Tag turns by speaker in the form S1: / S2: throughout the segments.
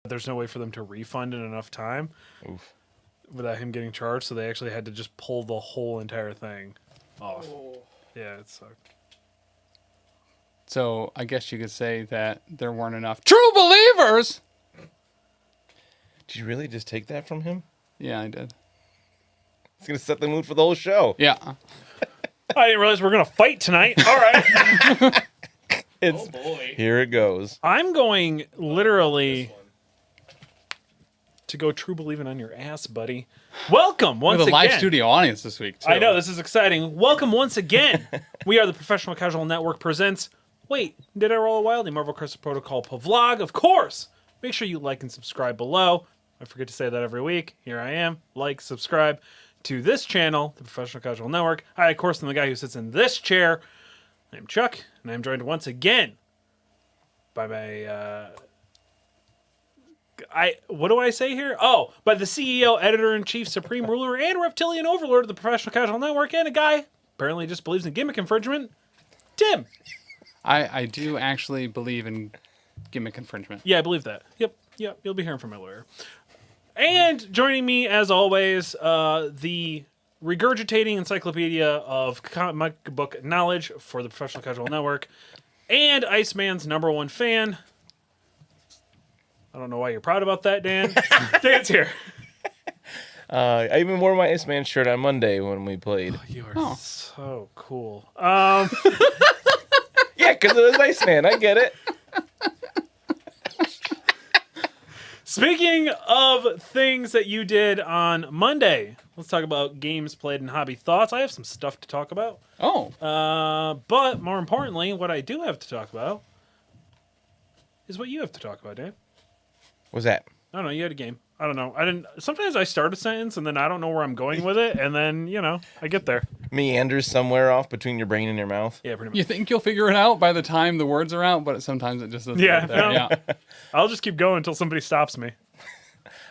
S1: there's no way for them to refund in enough time without him getting charged, so they actually had to just pull the whole entire thing off. Yeah, it sucked.
S2: So I guess you could say that there weren't enough true believers.
S3: Did you really just take that from him?
S2: Yeah, I did.
S3: It's going to set the mood for the whole show.
S2: Yeah.
S1: I didn't realize we're going to fight tonight. All right.
S3: Oh, boy. Here it goes.
S1: I'm going literally to go true believing on your ass, buddy. Welcome once
S2: We have a
S1: again.
S2: live studio audience this week, too.
S1: I know, this is exciting. Welcome once again. We are the Professional Casual Network presents... Wait, did I roll a wild? The Marvel Crisis Protocol vlog, of course. Make sure you like and subscribe below. I forget to say that every week. Here I am. Like, subscribe to this channel, the Professional Casual Network. I, of course, am the guy who sits in this chair. I'm Chuck, and I'm joined once again by my... what do I say here? Oh, by the CEO, Editor-in-Chief, Supreme Ruler, and Reptilian Overlord of the Professional Casual Network, and a guy apparently just believes in gimmick infringement, Tim.
S2: I do actually believe in gimmick infringement.
S1: Yeah, I believe that. Yep, you'll be hearing from my lawyer. And joining me, as always, the regurgitating encyclopedia of comic book knowledge for the Professional Casual Network, and Iceman's #1 fan. I don't know why you're proud about that, Dan. Dan's here.
S3: I even wore my Iceman shirt on Monday when we played.
S1: You are so cool.
S3: Yeah, because it was Iceman. I get it.
S1: Speaking of things that you did on Monday, let's talk about games played and hobby thoughts. I have some stuff to talk about.
S2: Oh.
S1: But more importantly, what I do have to talk about is what you have to talk about, Dan.
S3: What's that?
S1: I don't know. You had a game. I don't know. Sometimes I start a sentence and then I don't know where I'm going with it, and then I get there.
S3: Meanders somewhere off between your brain and your mouth.
S1: Yeah, pretty much.
S2: You think you'll figure it out by the time the words are out, but sometimes it just doesn't.
S1: Yeah,
S2: get there.
S1: no.
S2: Yeah.
S1: I'll just keep going until somebody stops me.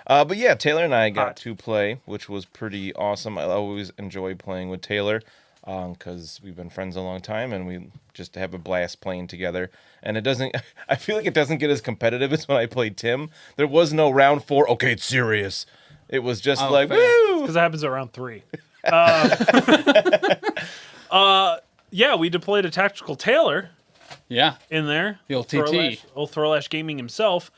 S3: But yeah, Taylor and I got
S1: Hot.
S3: to play, which was pretty awesome. I always enjoy playing with Taylor because we've been friends a long time and we just have a blast playing together. And I feel like it doesn't get as competitive as when I played Tim. There was no round 4, okay, it's serious. It was just like,
S2: fair.
S3: woo!
S1: Because it happens at round 3. Yeah, we deployed a tactical Taylor
S2: Yeah.
S1: in there.
S2: The old TT.
S1: Old Thorlash Gaming himself.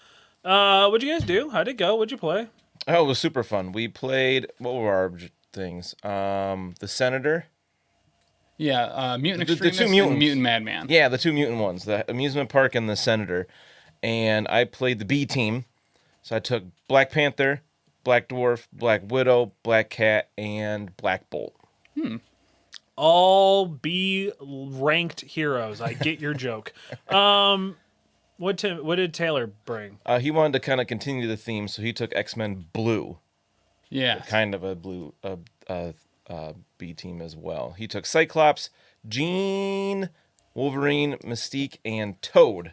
S1: What'd you guys do? How'd it go? What'd you play?
S3: Oh, it was super fun. We played, what were our things? The Senator.
S2: Yeah. Mutant
S3: The two
S2: Extremist and
S3: mutants.
S2: Mutant Madman.
S3: Yeah, the two mutant ones, the amusement park and the Senator. And I played the B team. So I took Black Panther, Black Dwarf, Black Widow, Black Cat, and Black Bolt.
S1: All B ranked heroes. I get your joke. What did Taylor bring?
S3: He wanted to kind of continue the theme, so he took X-Men Blue,
S2: Yeah.
S3: kind of a blue B team as well. He took Cyclops, Jean, Wolverine, Mystique, and Toad.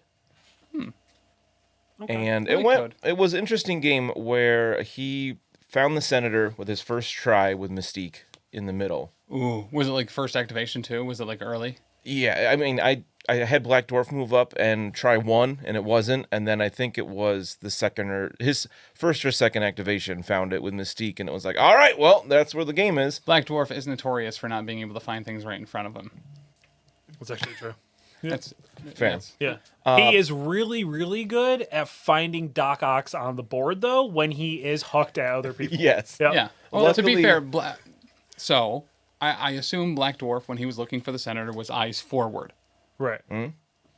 S1: Okay.
S3: And
S2: I like Toad.
S3: it was an interesting game where he found the Senator with his first try with Mystique in the middle.
S2: Ooh. Was it like first activation too? Was it like early?
S3: Yeah, I mean, I had Black Dwarf move up and try one, and it wasn't. And then I think it was his first or second activation found it with Mystique, and it was like, all right, well, that's where the game is.
S2: Black Dwarf is notorious for not being able to find things right in front of him.
S1: That's actually true.
S2: That's
S3: Fair.
S2: yes.
S1: Yeah. He is really, really good at finding Doc Ock on the board, though, when he is hooked at other people.
S3: Yes.
S1: Yep.
S2: Yeah. Well, to be
S3: Luckily-
S2: fair, so I assume Black Dwarf, when he was looking for the Senator, was eyes forward.
S1: Right.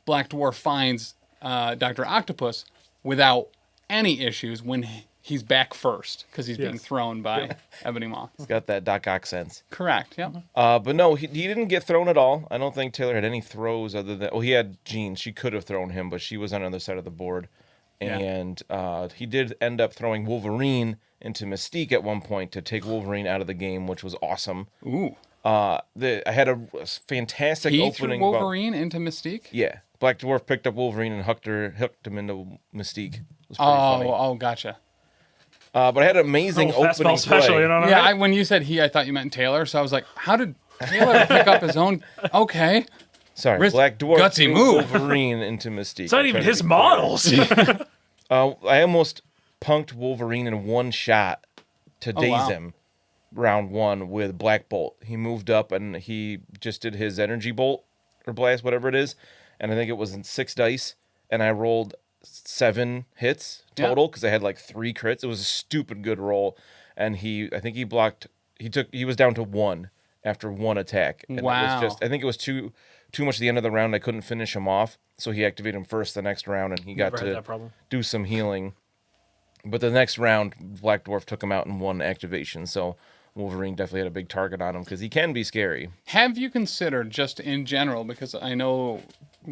S2: Black Dwarf finds Dr. Octopus without any issues when he's back first because he's being
S1: Yes.
S2: thrown by Ebony Maw.
S3: He's got that Doc Ock sense.
S2: Correct. Yep.
S3: But no, he didn't get thrown at all. I don't think Taylor had any throws other than... Oh, he had Jean. She could have thrown him, but she was on the other side of the board.
S2: Yeah.
S3: And he did end up throwing Wolverine into Mystique at one point to take Wolverine out of the game, which was awesome.
S2: Ooh.
S3: I had a fantastic
S2: He
S3: opening.
S2: threw Wolverine into Mystique?
S3: Yeah. Black Dwarf picked up Wolverine and hooked him into Mystique. It was pretty funny.
S2: Oh, gotcha.
S3: But I had an amazing
S1: Little fastball
S3: opening
S1: special,
S3: play.
S1: you know what
S2: Yeah,
S1: I mean?
S2: when you said he, I thought you meant Taylor, so I was like, how did Taylor pick up his own? Okay.
S3: Sorry,
S2: Risk-
S3: Black Dwarf
S2: gutsy
S3: threw
S2: move.
S3: Wolverine into Mystique.
S1: It's not
S3: I'm
S1: even
S3: trying to
S1: his
S3: be clear.
S1: models.
S3: I almost punked Wolverine in one shot to daze him round 1 with Black Bolt. He moved up and he just did his energy bolt or blast, whatever it is. And I think it was in 6 dice. And I rolled 7 hits total because I had like 3 crits. It was a stupid good roll. And I think he blocked, he was down to 1 after 1 attack. And it was just, I think it was too much at the end of the round. I couldn't finish him off. So he activated him first the next round and he got to do some healing. But the next round, Black Dwarf took him out in 1 activation. So Wolverine definitely had a big target on him because he can be scary.
S2: Have you considered, just in general, because I know,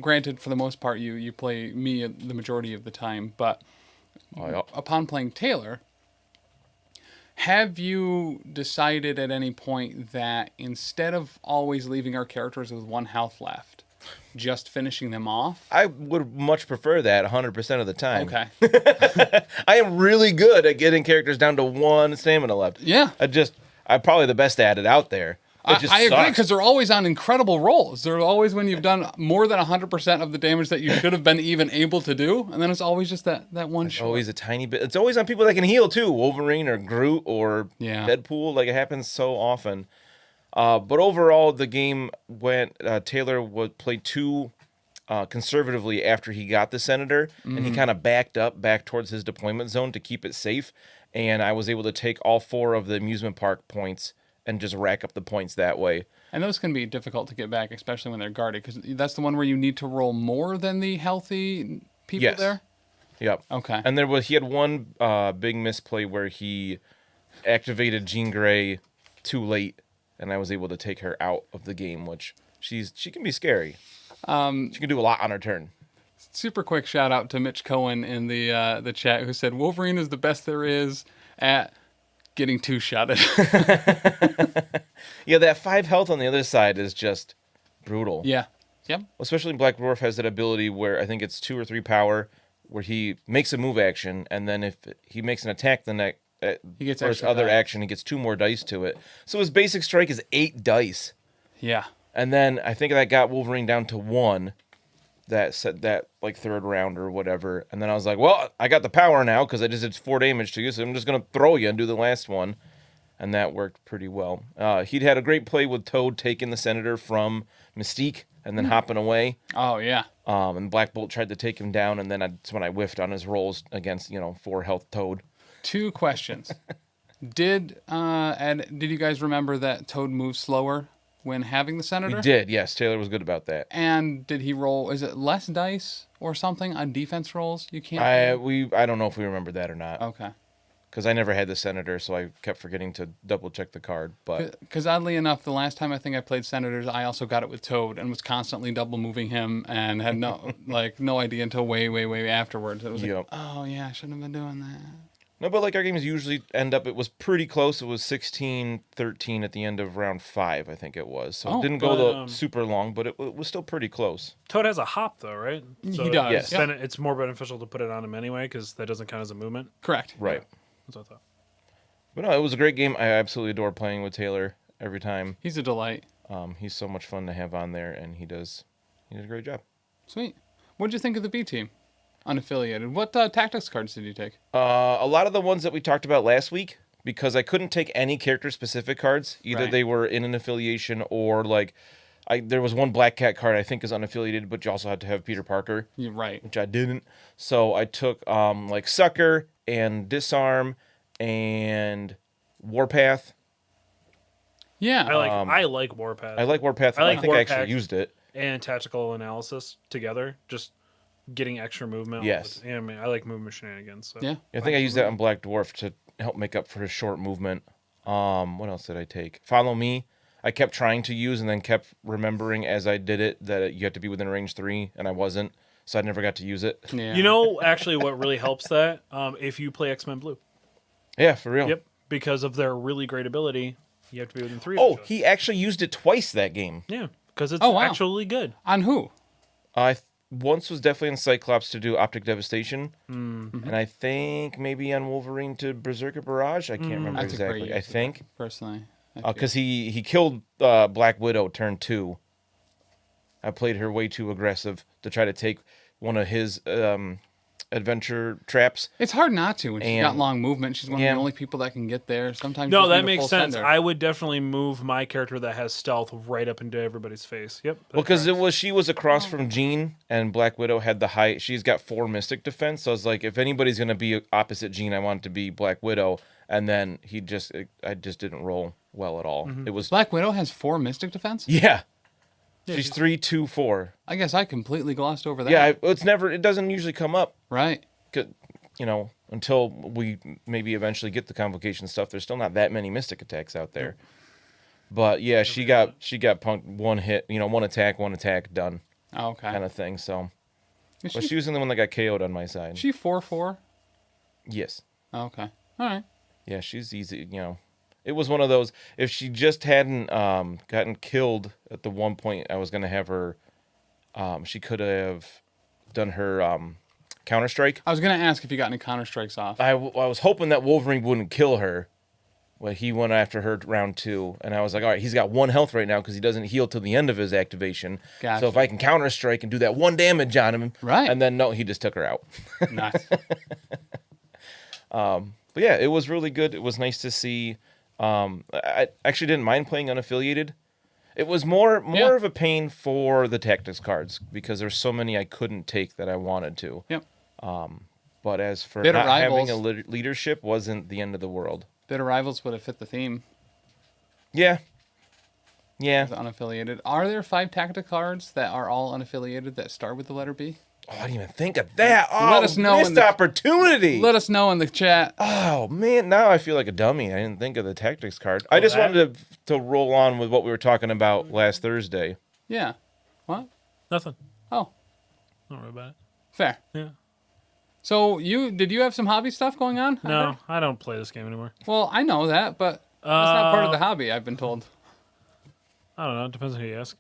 S2: granted, for the most part, you play me the majority of the time, but upon playing Taylor, have you decided at any point that instead of always leaving our characters with 1 health left, just finishing them off?
S3: I would much prefer that 100% of the time.
S2: Okay.
S3: I am really good at getting characters down to 1 stamina left.
S2: Yeah.
S3: I'm probably the best at it out there.
S2: I agree, because they're always on incredible rolls. They're always when you've done more than 100% of the damage that you should have been even able to do, and then it's always just that one shot.
S3: Always a tiny bit. It's always on people that can heal too, Wolverine or Groot or Deadpool. Like, it happens so often. But overall, the game went. Taylor would play 2 conservatively after he got the Senator, and he kind of back towards his deployment zone to keep it safe. And I was able to take all 4 of the amusement park points and just rack up the points that way.
S2: And those can be difficult to get back, especially when they're guarded, because that's the one where you need to roll more than the healthy people there?
S3: Yep.
S2: Okay.
S3: And he had one big misplay where he activated Jean Grey too late, and I was able to take her out of the game, which she can be scary. She can do a lot on her turn.
S2: Super quick shout out to Mitch Cohen in the chat who said Wolverine is the best there is at getting 2-shotted.
S3: Yeah, that 5 health on the other side is just brutal.
S2: Yeah. Yep.
S3: Especially Black Dwarf has that ability where I think it's 2 or 3 power, where he makes a move action, and then if he makes an attack the next
S2: he gets
S3: first other action, he gets 2 more dice to it. So his basic strike is 8 dice.
S2: Yeah.
S3: And then I think that got Wolverine down to 1. That like 3rd round or whatever, and then I was like, well, I got the power now because I just did 4 damage to you, so I'm just gonna throw you and do the last one, and that worked pretty well. He'd had a great play with Toad taking the Senator from Mystique and then hopping away.
S2: Oh yeah.
S3: And Black Bolt tried to take him down, and then that's when I whiffed on his rolls against 4 health Toad.
S2: 2 questions. Did you guys remember that Toad moves slower when having the Senator?
S3: We did, yes. Taylor was good about that.
S2: And did he roll, is it less dice or something on defense rolls? You can't...
S3: I don't know if we remember that or not.
S2: Okay.
S3: Because I never had the Senator, so I kept forgetting to double check the card. But
S2: because oddly enough, the last time I think I played Senators, I also got it with Toad and was constantly double moving him and had no idea until way afterwards. It was like, oh yeah, I shouldn't have been doing that.
S3: No, but our games usually end up, it was pretty close. It was 16-13 at the end of round 5, I think it was. So it didn't go super long, but it was still pretty close.
S1: Toad has a hop, though, right? So
S2: he does.
S3: Yes.
S1: Then it's more beneficial to put it on him anyway, because that doesn't count as a movement.
S2: Correct.
S3: Right.
S1: Yeah. That's what I thought.
S3: But no, it was a great game. I absolutely adore playing with Taylor every time.
S2: He's a delight.
S3: He's so much fun to have on there, and he does a great job.
S2: Sweet. What did you think of the B team? Unaffiliated. What tactics cards did you take?
S3: A lot of the ones that we talked about last week, because I couldn't take any character-specific cards. Either they were in an affiliation or there was one Black Cat card I think is unaffiliated, but you also had to have Peter Parker.
S2: You're right.
S3: Which I didn't. So I took Sucker and Disarm and Warpath.
S2: Yeah.
S1: I like Warpath.
S3: I like Warpath. I think I actually used it.
S1: And Tactical Analysis together. Just getting extra movement.
S3: Yes.
S1: I mean, I like movement shenanigans. So.
S2: Yeah.
S3: I think I used that on Black Dwarf to help make up for his short movement. What else did I take? Follow Me. I kept trying to use and then kept remembering as I did it that you had to be within range 3, and I wasn't. So I never got to use it.
S2: Yeah.
S1: You know, actually, what really helps that? If you play X-Men Blue.
S3: Yeah, for real.
S1: Yep. Because of their really great ability, you have to be within 3.
S3: Oh, he actually used it twice that game.
S1: Yeah, because it's actually good.
S2: On who?
S3: Once was definitely on Cyclops to do Optic Devastation, and I think maybe on Wolverine to Berserker Barrage. I can't remember
S2: That's
S3: exactly. I think
S2: personally,
S3: because he killed Black Widow turn 2. I played her way too aggressive to try to take one of his adventure traps.
S2: It's hard not to when she's got
S3: And-
S2: long movement. She's one
S3: yeah.
S2: of the only people that can get there. Sometimes
S1: No,
S2: you
S1: that
S2: need a
S1: makes
S2: full
S1: sense.
S2: sender.
S1: I would definitely move my character that has stealth right up into everybody's face. Yep.
S3: Well, because she was across from Jean, and Black Widow had the high. She's got 4 Mystic defense, so I was like, if anybody's gonna be opposite Jean, I want it to be Black Widow. And then I just didn't roll well at all. It was
S2: Black Widow has 4 Mystic defense?
S3: yeah. She's 3, 2, 4.
S2: I guess I completely glossed over that.
S3: Yeah, it doesn't usually come up.
S2: Right.
S3: Until we maybe eventually get the convocation stuff. There's still not that many Mystic attacks out there. But yeah, she got punked 1 hit, one attack, done,
S2: Oh, okay.
S3: kind of thing. So,
S2: Is
S3: but
S2: she,
S3: she was the one that got KO'd on my side.
S2: she 4/4?
S3: Yes,
S2: Oh, okay. All right.
S3: yeah, she's easy. It was one of those. If she just hadn't gotten killed at the one point, I was gonna have her. She could have done her counter strike.
S2: I was going to ask if you got any counter strikes off.
S3: I was hoping that Wolverine wouldn't kill her. Well, he went after her round 2, and I was like, all right, he's got 1 health right now because he doesn't heal till the end of his activation.
S2: Gotcha.
S3: So if I can counter strike and do that 1 damage on him,
S2: Right.
S3: and then no, he just took her out.
S2: Nice.
S3: But yeah, it was really good. It was nice to see. I actually didn't mind playing unaffiliated. It was more
S2: Yeah.
S3: of a pain for the tactics cards because there's so many I couldn't take that I wanted to.
S2: Yep.
S3: But as for
S2: Bitter
S3: not having
S2: Rivals.
S3: a leadership, wasn't the end of the world.
S2: Bitter Rivals would have fit the theme.
S3: Yeah. Yeah.
S2: As unaffiliated. Are there 5 tactic cards that are all unaffiliated that start with the letter B?
S3: Oh, I didn't even think of that. Oh,
S2: Let us know in
S3: missed
S2: the-
S3: opportunity.
S2: Let us know in the chat.
S3: Oh man, now I feel like a dummy. I didn't think of the tactics card. I just
S1: that?
S3: wanted to roll on with what we were talking about last Thursday.
S2: Yeah. What?
S1: Nothing.
S2: Oh,
S1: Don't worry about it.
S2: fair.
S1: Yeah.
S2: So did you have some hobby stuff going on?
S1: No, I don't play this game anymore.
S2: Well, I know that, but that's not part of the hobby, I've been told.
S1: I don't know. It depends on who you ask.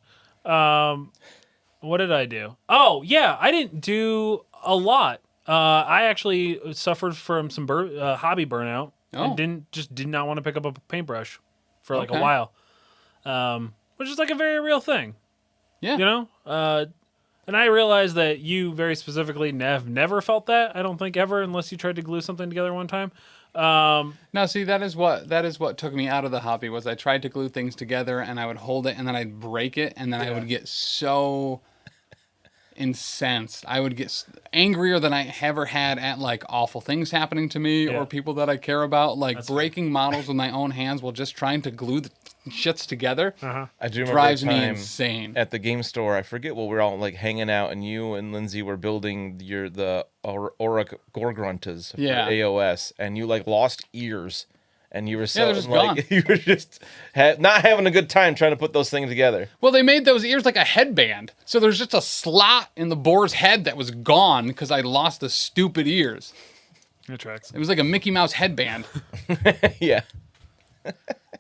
S1: What did I do? Oh, yeah. I didn't do a lot. I actually suffered from some hobby burnout
S2: Oh.
S1: and did not want to pick up a paintbrush for like
S2: Okay.
S1: a while, which is like a very real thing,
S2: Yeah.
S1: And I realized that you very specifically have never felt that. I don't think ever, unless you tried to glue something together one time.
S2: Now, see, that is what took me out of the hobby was I tried to glue things together and I would hold it and then I'd break it and then I would get so incensed. I would get angrier than I ever had at like awful things happening to me
S1: Yeah.
S2: or people that I care about, like
S1: That's
S2: breaking models with my own hands while just trying to glue the shits together.
S3: I do remember
S2: Drives
S3: a
S2: me
S3: time
S2: insane.
S3: at the game store. I forget what we were all like hanging out, and you and Lindsay were building the Aura Gorgruntas for
S2: Yeah.
S3: AOS, and you like lost ears, and you were so
S2: they're just
S3: like
S2: gone.
S3: you were just not having a good time trying to put those things together.
S2: Well, they made those ears like a headband. So there's just a slot in the boar's head that was gone because I lost the stupid ears.
S1: It tracks.
S2: It was like a Mickey Mouse headband.
S3: Yeah.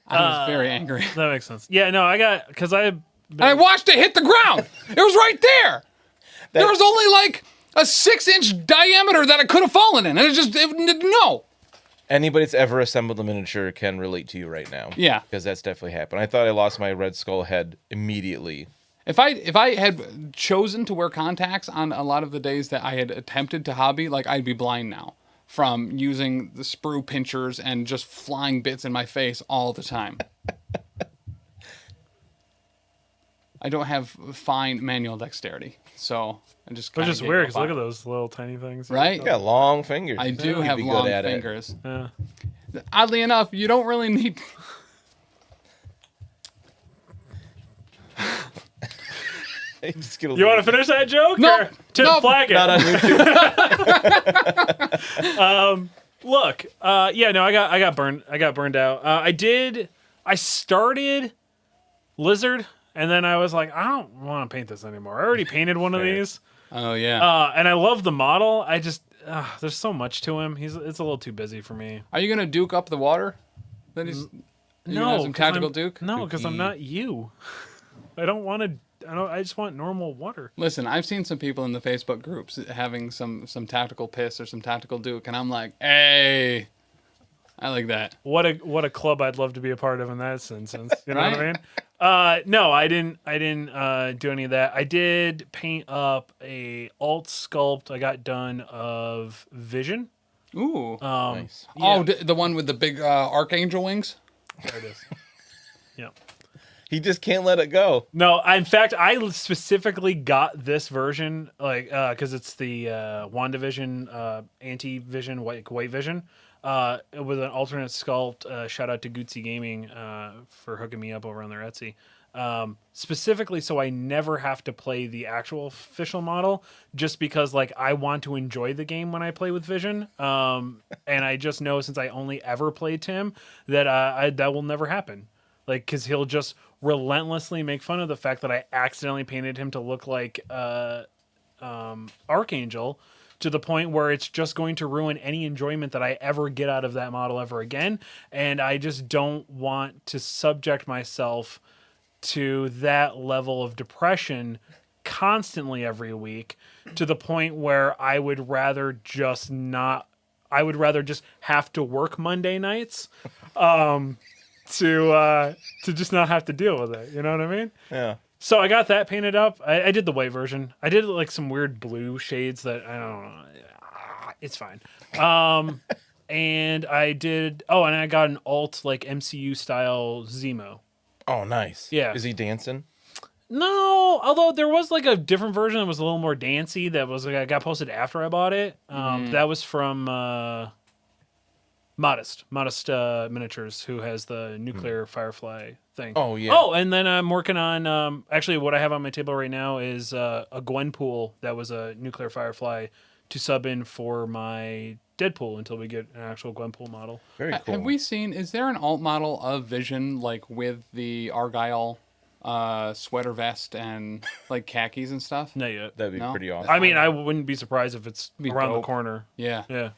S2: I was very angry.
S1: That makes sense. Yeah, no, because
S2: And I watched it hit the ground. It was right there. There was only like a 6-inch diameter that it could have fallen in. And no.
S3: Anybody that's ever assembled a miniature can relate to you right now.
S2: Yeah.
S3: Because that's definitely happened. I thought I lost my Red Skull head immediately.
S2: If I had chosen to wear contacts on a lot of the days that I had attempted to hobby, like I'd be blind now from using the sprue pinchers and just flying bits in my face all the time. I don't have fine manual dexterity, so I just
S1: Which
S2: kinda
S1: is
S2: gave
S1: weird
S2: up
S1: because
S2: on
S1: look
S2: it.
S1: at those little tiny things.
S2: Right?
S3: You got long fingers.
S2: I do
S3: You'd
S2: have
S3: be good
S2: long
S3: at it.
S2: fingers.
S1: Yeah.
S2: Oddly enough, you don't really need.
S3: Just get a
S1: You
S3: little-
S1: want to finish that joke?
S2: Nope.
S1: Or Tim,
S2: Nope.
S1: flag it.
S3: Not on YouTube.
S1: Look, yeah, no, I got burned out. I started Lizard, and then I was like, I don't want to paint this anymore. I already painted one of
S3: Fair.
S1: these,
S2: Oh yeah.
S1: and I love the model. I just there's so much to him. It's a little too busy for me.
S2: Are you gonna duke up the water? Then he's. You gonna have some
S1: 'cause
S2: tactical
S1: I'm-
S2: duke.
S1: No, because I'm
S3: Dookie.
S1: not you. I don't want to. I just want normal water.
S2: Listen, I've seen some people in the Facebook groups having some tactical piss or some tactical duke, and I'm like, hey, I like that.
S1: What a club I'd love to be a part of in that instance. You know what I
S2: Right?
S1: mean? No, I didn't do any of that. I did paint up a alt sculpt I got done of Vision.
S2: Ooh.
S3: Nice.
S2: Oh, the one with the big archangel wings?
S1: There it is. Yeah.
S3: He just can't let it go.
S1: No, in fact, I specifically got this version, like, because it's the WandaVision, anti-Vision, white Vision, with an alternate sculpt. Shout out to Gucci Gaming for hooking me up over on their Etsy. Specifically, so I never have to play the actual official model, just because, like, I want to enjoy the game when I play with Vision. And I just know, since I only ever played Tim, that that will never happen. Like, because he'll just relentlessly make fun of the fact that I accidentally painted him to look like Archangel, to the point where it's just going to ruin any enjoyment that I ever get out of that model ever again. And I just don't want to subject myself to that level of depression constantly every week, to the point where I would rather just have to work Monday nights. To just not have to deal with it. You know what I mean?
S3: Yeah.
S1: So I got that painted up. I did the white version. I did like some weird blue shades that I don't know. It's fine. And I did. Oh, and I got an alt like MCU style Zemo.
S3: Oh, nice.
S1: Yeah.
S3: Is he dancing?
S1: No, although there was like a different version that was a little more dancey. That was like, I got posted after I bought it. That was from Modest Miniatures, who has the nuclear Firefly thing.
S3: Oh, yeah.
S1: Oh, and then I'm working on actually what I have on my table right now is a Gwenpool that was a nuclear Firefly to sub in for my Deadpool until we get an actual Gwenpool model.
S3: Very cool.
S2: Have we seen, is there an alt model of Vision, like with the Argyle sweater vest and like khakis and stuff?
S1: Not yet.
S3: That'd be
S2: No?
S3: pretty awesome.
S1: I mean, I wouldn't be surprised if it's
S2: Be
S1: around the
S2: dope.
S1: corner.
S2: Yeah.
S1: Yeah.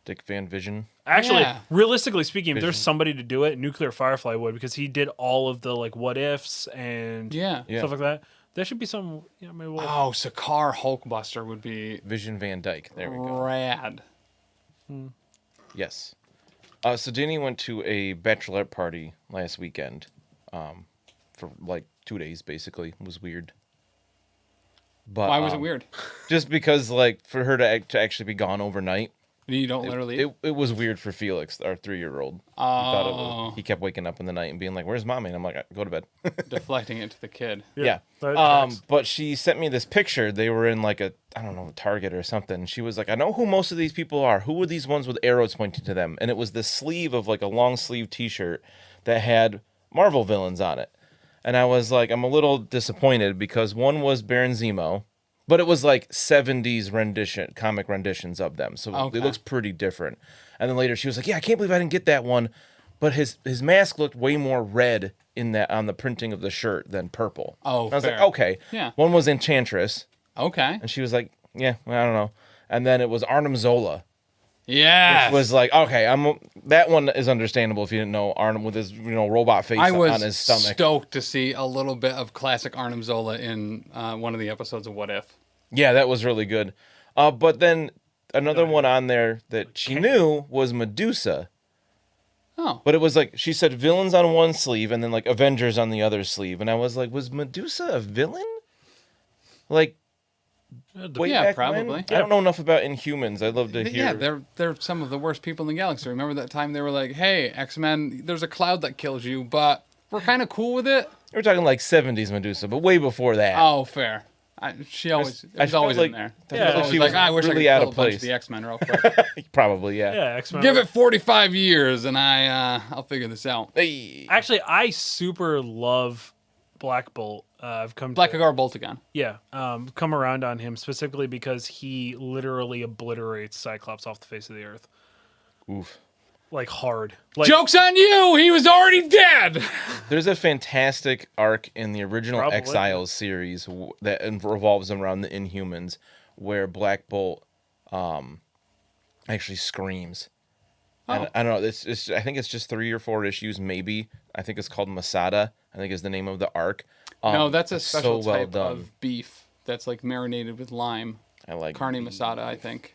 S3: Dick Van Vision.
S1: Actually,
S2: Yeah.
S1: realistically speaking, if there's
S3: Vision.
S1: somebody to do it, Nuclear Firefly would, because he did all of the like what ifs and
S2: Yeah.
S3: Yeah.
S1: stuff like that. There should be some. Yeah, maybe we'll.
S2: Oh, Sakaar Hulkbuster would be
S3: Vision Van Dyke. There we go.
S2: rad.
S3: Yes. So Danny went to a bachelorette party last weekend, for like 2 days basically. It was weird. But
S2: Why was it weird?
S3: just because like for her to actually be gone overnight,
S2: You don't literally.
S3: it was weird for Felix, our 3-year-old. He kept waking up in the night and being like, "Where's mommy?" And I'm like, "Go to bed."
S2: deflecting it to the kid.
S3: Yeah.
S1: that tracks.
S3: But she sent me this picture. They were in like a Target or something. She was like, "I know who most of these people are. Who were these ones with arrows pointing to them?" And it was the sleeve of like a long sleeve T-shirt that had Marvel villains on it. And I was like, I'm a little disappointed because one was Baron Zemo, but it was like 70s comic renditions of them. So
S2: Okay.
S3: it looks pretty different. And then later she was like, "Yeah, I can't believe I didn't get that one." But his mask looked way more red on the printing of the shirt than purple.
S2: Oh,
S3: and I was
S2: fair.
S3: like, okay.
S2: Yeah.
S3: One was Enchantress,
S2: Okay.
S3: and she was like, "Yeah, well, I don't know." And then it was Arnim Zola.
S2: Yes.
S3: Was like, okay, that one is understandable if you didn't know Arnim with his robot face
S2: I was
S3: on his stomach.
S2: stoked to see a little bit of classic Arnim Zola in one of the episodes of What If.
S3: Yeah, that was really good. But then another one on there that she knew was Medusa.
S2: Oh.
S3: But it was like, she said villains on one sleeve and then like Avengers on the other sleeve. And I was like, was Medusa a villain? Like, way
S2: Yeah,
S3: back
S2: probably.
S3: when? I don't know enough about Inhumans. I'd love to hear.
S2: Yeah, they're some of the worst people in the galaxy. Remember that time they were like, "Hey, X-Men, there's a cloud that kills you, but we're kind of cool with it."
S3: We're talking like 70s Medusa, but way before that.
S2: Oh, fair. She always,
S3: I
S2: it's
S3: felt
S2: always
S3: like-
S2: in there.
S3: I
S1: Yeah,
S3: felt
S2: Always
S3: she
S2: like,
S3: was
S2: I wish
S3: really
S2: I
S3: out
S2: could
S3: of
S2: kill a bunch of
S3: place.
S2: the X-Men real quick.
S3: Probably, yeah.
S1: Yeah, X-Men.
S2: Give it 45 years, and I'll figure this out.
S3: Hey.
S1: Actually, I super love Black Bolt. I've come
S2: Black
S1: to,
S2: Agar Boltagon.
S1: yeah, come around on him specifically because he literally obliterates Cyclops off the face of the earth,
S3: Oof.
S1: like hard. Like,
S2: Joke's on you! He was already dead!
S3: There's a fantastic arc in the original
S1: Probably.
S3: Exiles series that revolves around the Inhumans, where Black Bolt actually screams. And I don't know. It's I think it's just 3 or 4 issues, maybe. I think it's called Masada. I think is the name of the arc.
S2: No, that's a
S3: it's
S2: special
S3: so well
S2: type
S3: done.
S2: of beef that's like marinated with lime.
S3: I like.
S2: Carne Masada, I think.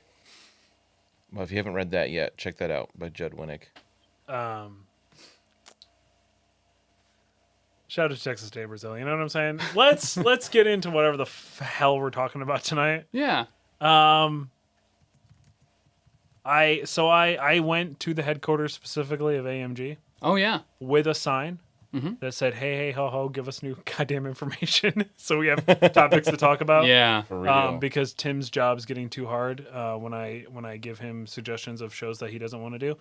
S3: Well, if you haven't read that yet, check that out by Judd Winnick.
S1: Shout out to Texas Day, Brazil. You know what I'm saying? Let's get into whatever the hell we're talking about tonight.
S2: Yeah.
S1: I went to the headquarters specifically of AMG
S2: Oh yeah.
S1: with a sign that said, "Hey, ho, ho, give us new goddamn information," so we have topics to talk about.
S2: Yeah.
S3: For real.
S1: Because Tim's job's getting too hard when I give him suggestions of shows that he doesn't want to do.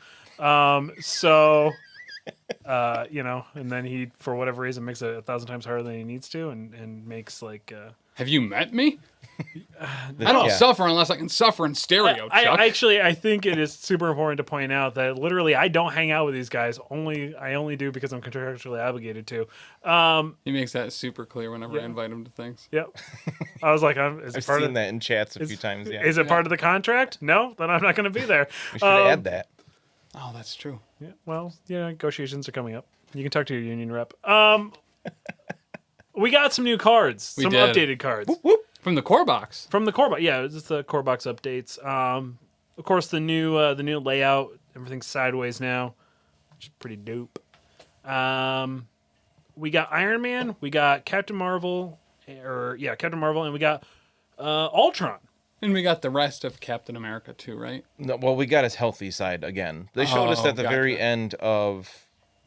S1: And then he, for whatever reason, makes it 1,000 times harder than he needs to, and makes like.
S2: Have you met me? I don't suffer unless I can suffer in stereo, Chuck.
S1: I think it is super important to point out that literally I don't hang out with these guys. I only do because I'm contractually obligated to.
S2: He makes that super clear whenever I invite him to things.
S1: Yep. I was like,
S3: I've seen that in chats a few times. Yeah.
S1: Is it part of the contract? No, then I'm not going to be there.
S3: We should add that.
S2: Oh, that's true.
S1: Yeah, well, negotiations are coming up. You can talk to your union rep. We got some new cards,
S2: We
S1: some
S2: did.
S1: updated cards
S2: From the core box.
S1: from the core box. Yeah, it's the core box updates. Of course, the new layout, everything's sideways now, which is pretty dope. We got Iron Man, we got Captain Marvel, and we got Ultron.
S2: And we got the rest of Captain America too, right?
S3: No, well, we got his healthy side again. They showed us at the very end of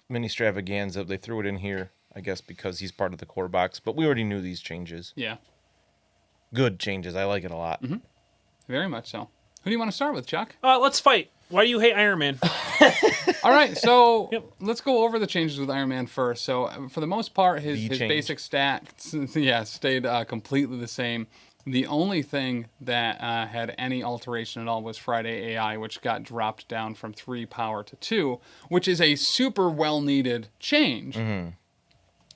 S3: Mini Stravaganza. They threw it in here, I guess, because he's part of the core box. But we already knew these changes.
S2: Yeah.
S3: Good changes. I like it a lot.
S2: Very much so. Who do you want to start with, Chuck?
S1: Let's fight. Why do you hate Iron Man?
S2: All right, so let's go over the changes with Iron Man first. So for the most part, his
S3: change.
S2: basic stats, stayed completely the same. The only thing that had any alteration at all was Friday AI, which got dropped down from 3 power to 2, which is a super well-needed change.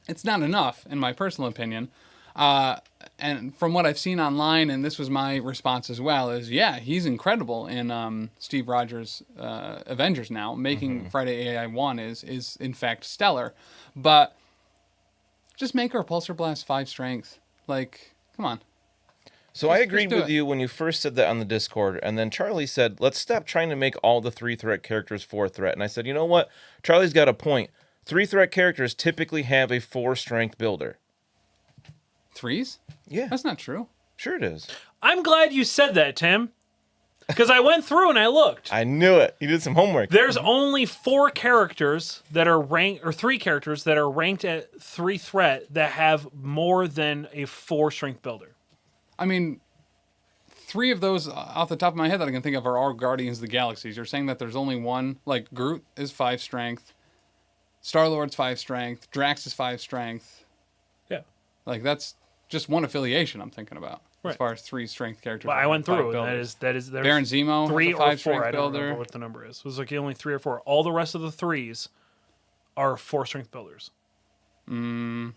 S2: It's not enough, in my personal opinion. And from what I've seen online, and this was my response as well, is he's incredible in Steve Rogers' Avengers now. Making Friday AI 1 is in fact stellar. But just make her Repulsor Blast 5 strength. Like, come on.
S3: So I agreed with you when you first said that on the Discord, and then Charlie said, let's stop trying to make all the 3-threat characters 4-threat. And I said, you know what? Charlie's got a point. 3-threat characters typically have a 4-strength builder.
S2: 3s?
S3: Yeah.
S2: That's not true.
S3: Sure it is.
S1: I'm glad you said that, Tim. Because I went through and I looked.
S3: I knew it. You did some homework.
S1: There's only 4 characters that are ranked, or 3 characters that are ranked at 3 threat that have more than a 4 strength builder.
S2: I mean, 3 of those off the top of my head that I can think of are all Guardians of the Galaxies. You're saying that there's only one, like Groot is 5 strength, Star-Lord's 5 strength, Drax is 5 strength.
S1: Yeah.
S2: Like that's just one affiliation I'm thinking about.
S1: Right.
S2: As far as 3 strength characters.
S1: But I went
S2: five
S1: through.
S2: builders.
S1: That is there's
S2: Baron Zemo
S1: 3
S2: has a
S1: or
S2: 5
S1: 4.
S2: strength
S1: I don't
S2: builder.
S1: remember what the number is. It was like only 3 or 4. All the rest of the 3s are 4 strength builders.
S2: No,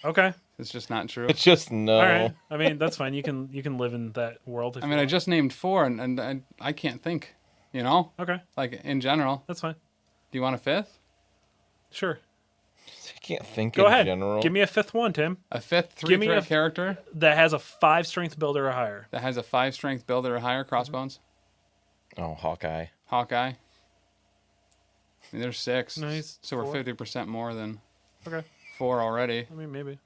S1: Okay.
S2: it's just not true.
S3: It's just no.
S1: All right. I mean, that's fine. You can live in that world. If
S2: I
S1: you
S2: mean, I
S1: want.
S2: just named 4 and I can't think, you know?
S1: Okay.
S2: Like in general.
S1: That's fine.
S2: Do you want a 5th?
S1: Sure.
S3: I can't think
S1: Go
S3: in
S1: ahead.
S3: general.
S1: Give me a 5th one, Tim,
S2: A 5th
S1: Give me
S2: 3-threat character
S1: that has a 5 strength builder or higher.
S2: that has a 5 strength builder or higher, Crossbones,
S3: Oh, Hawkeye.
S2: Hawkeye. I mean, there's 6.
S1: Nice.
S2: So we're
S1: 4.
S2: 50% more than
S1: Okay.
S2: 4 already.
S1: I mean, maybe.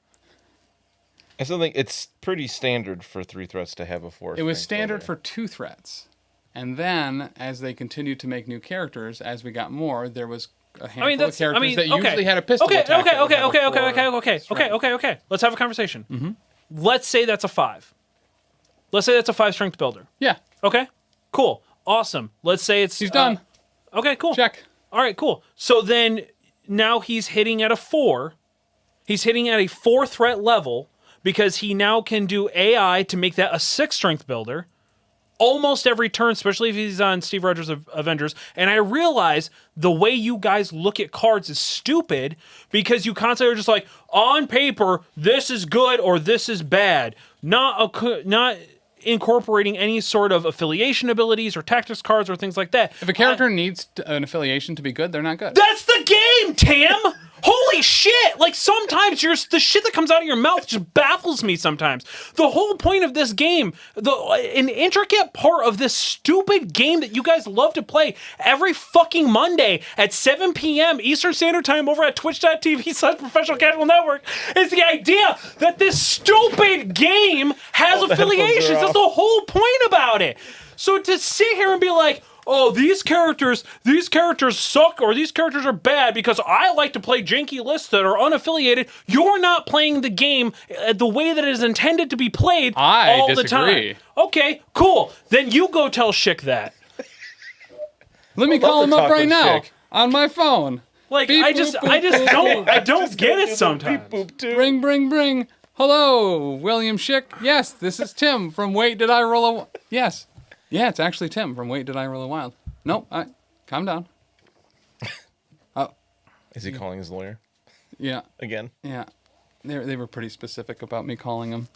S3: I still think it's pretty standard for 3 threats to have a 4.
S2: It was standard for 2 threats. And then, as they continued to make new characters, as we got more, there was a handful of characters that usually had a pistol attack. that would have a 4
S1: Okay. Let's have a conversation. Mm-hmm. Let's say that's a 5. Let's say that's a 5 strength builder.
S2: Yeah,
S1: Okay. Cool. Awesome. Let's say it's...
S2: he's done.
S1: Okay, cool.
S2: Check.
S1: All right, cool. So then, now he's hitting at a 4. He's hitting at a 4 threat level because he now can do AI to make that a 6 strength builder almost every turn, especially if he's on Steve Rogers' Avengers. And I realize the way you guys look at cards is stupid because you constantly are just like, on paper, this is good or this is bad. Not incorporating any sort of affiliation abilities or tactics cards or things like that.
S2: If a character needs an affiliation to be good, they're not good.
S1: That's the game, Tim! Holy shit! Like, sometimes the shit that comes out of your mouth just baffles me sometimes. The whole point of this game, an intricate part of this stupid game that you guys love to play every fucking Monday at 7 p.m. Eastern Standard Time over at twitch.tv/Professional Casual Network is the idea that this stupid game has affiliations. That's the whole point about it. So to sit here and be like, oh, these characters suck, or these characters are bad because I like to play janky lists that are unaffiliated. You're not playing the game the way that it is intended to be played all
S2: disagree.
S1: the time. Okay, cool. Then you go tell Schick that.
S2: Let me call him up right now on my phone.
S1: Like,
S2: Beep,
S1: I
S2: boop,
S1: don't get it sometimes.
S2: Bring. Hello, William Schick. Yes, this is Tim from Wait, Did I Roll a... Yes. Yeah, it's actually Tim from Wait, Did I Roll a Wild? Nope, calm down. Oh.
S3: Is he calling his lawyer?
S2: Yeah.
S3: Again?
S2: Yeah. They were pretty specific about me calling him.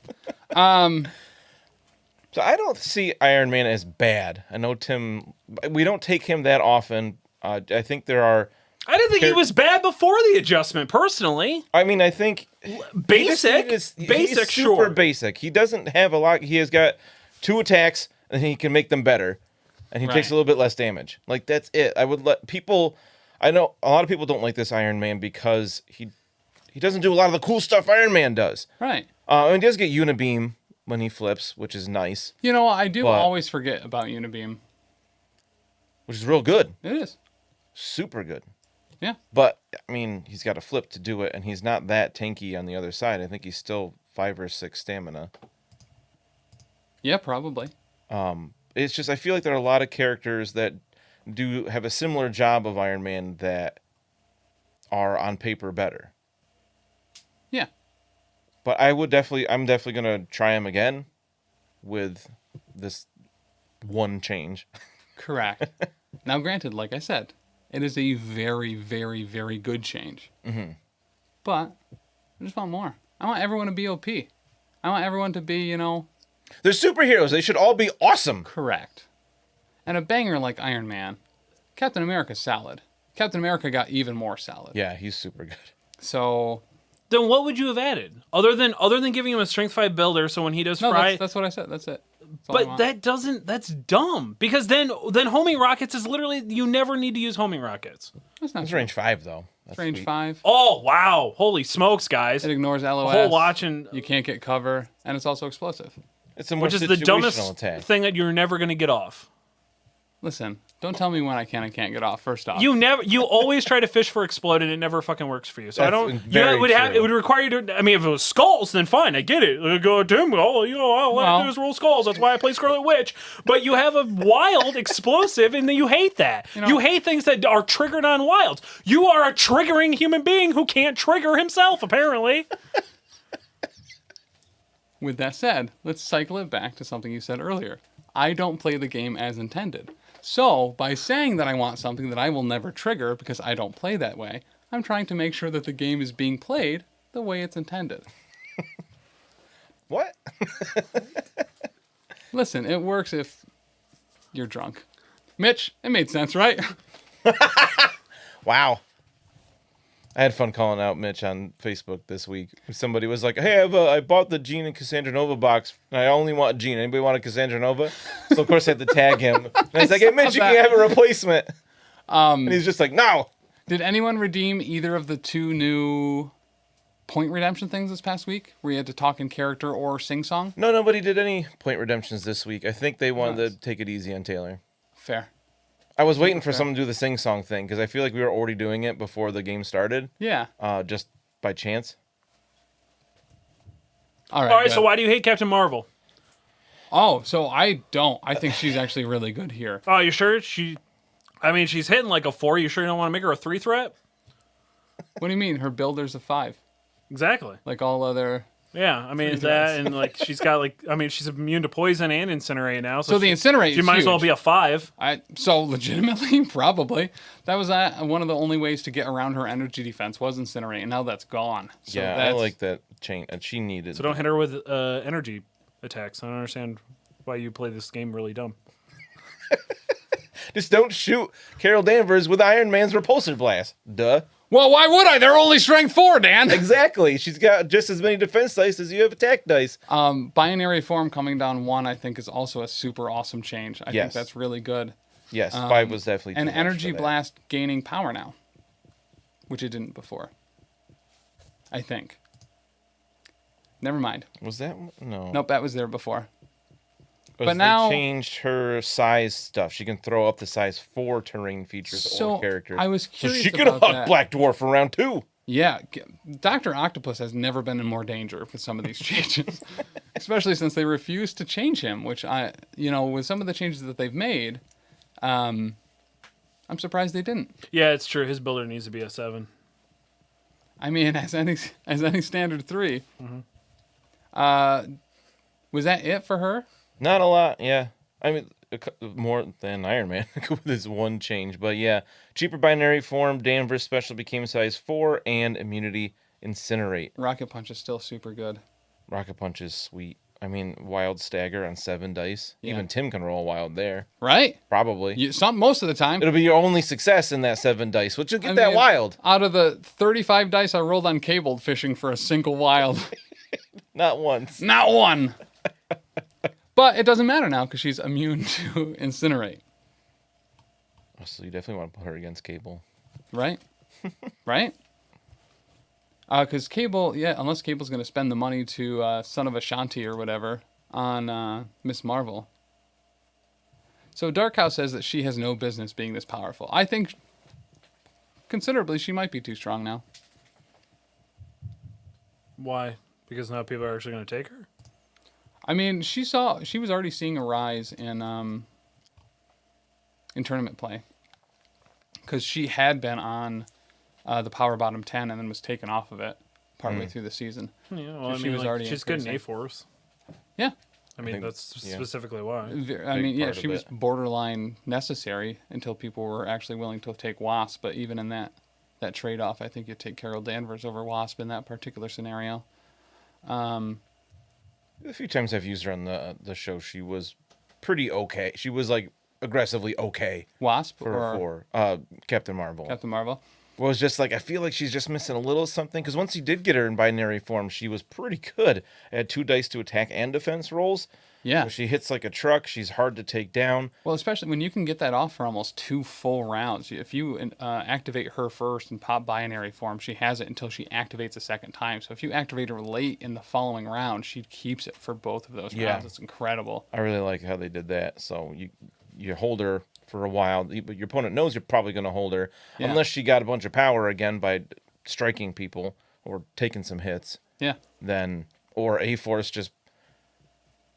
S3: So I don't see Iron Man as bad. I know Tim... We don't take him that often. I think there are...
S1: I didn't think he was bad before the adjustment, personally.
S3: I mean, I think...
S1: Basic?
S3: He's
S1: Basic,
S3: super
S1: sure.
S3: basic. He doesn't have a lot... He has got 2 attacks, and he can make them better. And he takes a little bit less damage. Like, that's it. I would let people... I know a lot of people don't like this Iron Man because he doesn't do a lot of the cool stuff Iron Man does.
S2: Right.
S3: I mean, he does get Unibeam when he flips, which is nice.
S2: You know, I do always forget about Unibeam.
S3: Which is real good.
S2: It is.
S3: Super good.
S2: Yeah.
S3: But, I mean, he's got a flip to do it, and he's not that tanky on the other side. I think he's still 5 or 6 stamina.
S2: Yeah, probably.
S3: It's just, I feel like there are a lot of characters that do have a similar job of Iron Man that are on paper better.
S2: Yeah.
S3: But I'm definitely going to try him again with this one change.
S2: Correct. Now, granted, like I said, it is a very, very, very good change. Mm-hmm. But I just want more. I want everyone to be OP. I want everyone to be, you know...
S3: They're superheroes. They should all be awesome.
S2: Correct. And a banger like Iron Man, Captain America's solid. Captain America got even more solid.
S3: Yeah, he's super good.
S2: So...
S1: Then what would you have added? Other than giving him a strength 5 builder, so when he does fry...
S2: that's what I said. That's it. That's
S1: but that's dumb. Because then homing rockets is literally... You never need to use homing rockets.
S2: That's not
S3: It's range 5, though. That's
S2: range
S3: sweet.
S2: 5.
S1: Oh, wow. Holy smokes, guys.
S2: It ignores LOS.
S1: Whole watching...
S2: You can't get cover, and it's also explosive.
S3: It's a more
S1: Which is the dumbest
S3: attack.
S1: thing that you're never going to get off.
S2: Listen, don't tell me when I can and can't get off, first off.
S1: You always try to fish for explode and it never fucking works for you. So
S3: That's
S1: it would require you to, I mean, if it was skulls, then fine, I get it. Go, Tim, all I do is roll skulls. That's why I play Scarlet Witch. But you have a wild explosive and then you hate that. You hate things that are triggered on wilds. You are a triggering human being who can't trigger himself, apparently.
S2: With that said, let's cycle it back to something you said earlier. I don't play the game as intended. So, by saying that I want something that I will never trigger because I don't play that way, I'm trying to make sure that the game is being played the way it's intended.
S3: What?
S2: Listen, it works if you're drunk. Mitch, it made sense, right?
S3: Wow. I had fun calling out Mitch on Facebook this week. Somebody was like, hey, I bought the Jean and Cassandra Nova box, and I only want Jean. Anybody want a Cassandra Nova? So, of course, I had to tag him. And I was like, hey, Mitch, you can have a replacement. And he's just like, no.
S2: Did anyone redeem either of the 2 new point redemption things this past week, where you had to talk in character or sing song?
S3: No, nobody did any point redemptions this week. I think they wanted to take it easy on Taylor.
S2: Fair.
S3: I was waiting for someone to do the sing song thing, because I feel like we were already doing it before the game started.
S2: Yeah.
S3: Just by chance.
S2: All
S1: All right,
S2: good.
S1: so why do you hate Captain Marvel?
S2: Oh, so I don't. I think she's actually really good here.
S1: Oh, you sure? She's hitting like a 4. You sure you don't want to make her a 3 threat?
S2: What do you mean? Her builder's a 5.
S1: Exactly.
S2: Like all other...
S1: Yeah, I mean, that, and like she's got like, I mean, she's immune to poison and incinerate now.
S2: So the incinerate
S1: she might as well be a 5.
S2: So legitimately, probably. That was one of the only ways to get around her energy defense was incinerate, and now that's gone. So
S3: Yeah, I like that chain, and she needed.
S1: So don't hit her with energy attacks. I don't understand why you play this game really dumb.
S3: Just don't shoot Carol Danvers with Iron Man's repulsor blast. Duh.
S2: Well, why would I? They're only strength 4, Dan.
S3: Exactly. She's got just as many defense dice as you have attack dice.
S2: Binary form coming down 1, I think, is also a super awesome change. I think that's really good.
S3: Yes, 5 was definitely
S2: And
S3: too much
S2: energy
S3: for that.
S2: blast gaining power now, which it didn't before. I think. Never mind.
S3: Was that no?
S2: Nope, that was there before.
S3: But
S2: But now
S3: they changed her size stuff. She can throw up the size 4 terrain features or characters.
S2: I was
S3: so
S2: curious
S3: she could
S2: about
S3: hug
S2: that.
S3: Black Dwarf for round 2.
S2: Yeah, Dr. Octopus has never been in more danger with some of these changes, especially since they refused to change him, which with some of the changes that they've made, I'm surprised they didn't.
S1: Yeah, it's true. His builder needs to be a 7.
S2: I mean, as any standard 3. Was that it for her?
S3: Not a lot, yeah. I mean, more than Iron Man with this one change. But yeah, cheaper binary form, Danvers special became size 4, and immunity incinerate.
S2: Rocket Punch is still super good.
S3: Rocket Punch is sweet. I mean, wild stagger on 7 dice.
S2: Yeah.
S3: Even Tim can roll wild there.
S2: Right?
S3: Probably.
S2: Most of the time.
S3: It'll be your only success in that 7 dice, which you'll get that wild.
S2: Out of the 35 dice I rolled on Cabled fishing for a single wild.
S3: Not once.
S2: Not one. But it doesn't matter now because she's immune to incinerate.
S3: Oh, so you definitely want to put her against Cable.
S2: Right? Right? Because Cable, unless Cable's going to spend the money to Son of Ashanti or whatever on Miss Marvel. So Dark House says that she has no business being this powerful. I think considerably she might be too strong now.
S1: Why? Because now people are actually going to take her?
S2: I mean, she was already seeing a rise in tournament play. Because she had been on the Power Bottom 10 and then was taken off of it partway through the season.
S1: Yeah, well,
S2: she was already
S1: she's good in
S2: increasing.
S1: A-Force.
S2: Yeah.
S1: I mean, that's specifically why.
S2: I mean,
S3: part
S2: she
S3: of
S2: was
S3: it.
S2: borderline necessary until people were actually willing to take Wasp. But even in that trade-off, I think you take Carol Danvers over Wasp in that particular scenario.
S3: A few times I've used her on the show, she was pretty okay. She was like aggressively okay
S2: Wasp
S3: for Captain Marvel.
S2: Captain Marvel.
S3: Well, it's just like I feel like she's just missing a little something because once you did get her in binary form, she was pretty good. I had 2 dice to attack and defense rolls.
S2: Yeah.
S3: So she hits like a truck. She's hard to take down.
S2: Well, especially when you can get that off for almost 2 full rounds. If you activate her first and pop binary form, she has it until she activates a second time. So if you activate her late in the following round, she keeps it for both of those rounds. It's incredible.
S3: I really like how they did that. So you hold her for a while, but your opponent knows you're probably going to hold her unless she got a bunch of power again by striking people or taking some hits.
S2: Yeah.
S3: Then or A-Force just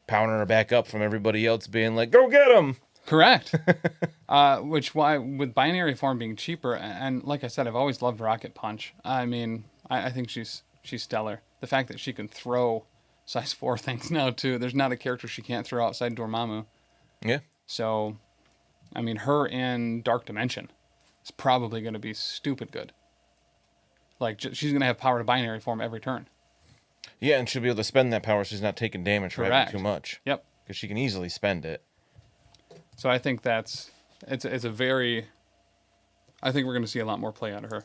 S3: pounding her back up from everybody else being like, go get him.
S2: Correct. Which why with binary form being cheaper, and like I said, I've always loved Rocket Punch. I mean, I think she's stellar. The fact that she can throw size 4 things now too. There's not a character she can't throw outside Dormammu.
S3: Yeah.
S2: So, I mean, her in Dark Dimension is probably going to be stupid good. Like she's going to have power to binary form every turn.
S3: Yeah, and she'll be able to spend that power so she's not taking damage for having too much.
S2: Yep.
S3: Because she can easily spend it.
S2: So I think it's a very... I think we're going to see a lot more play out of her.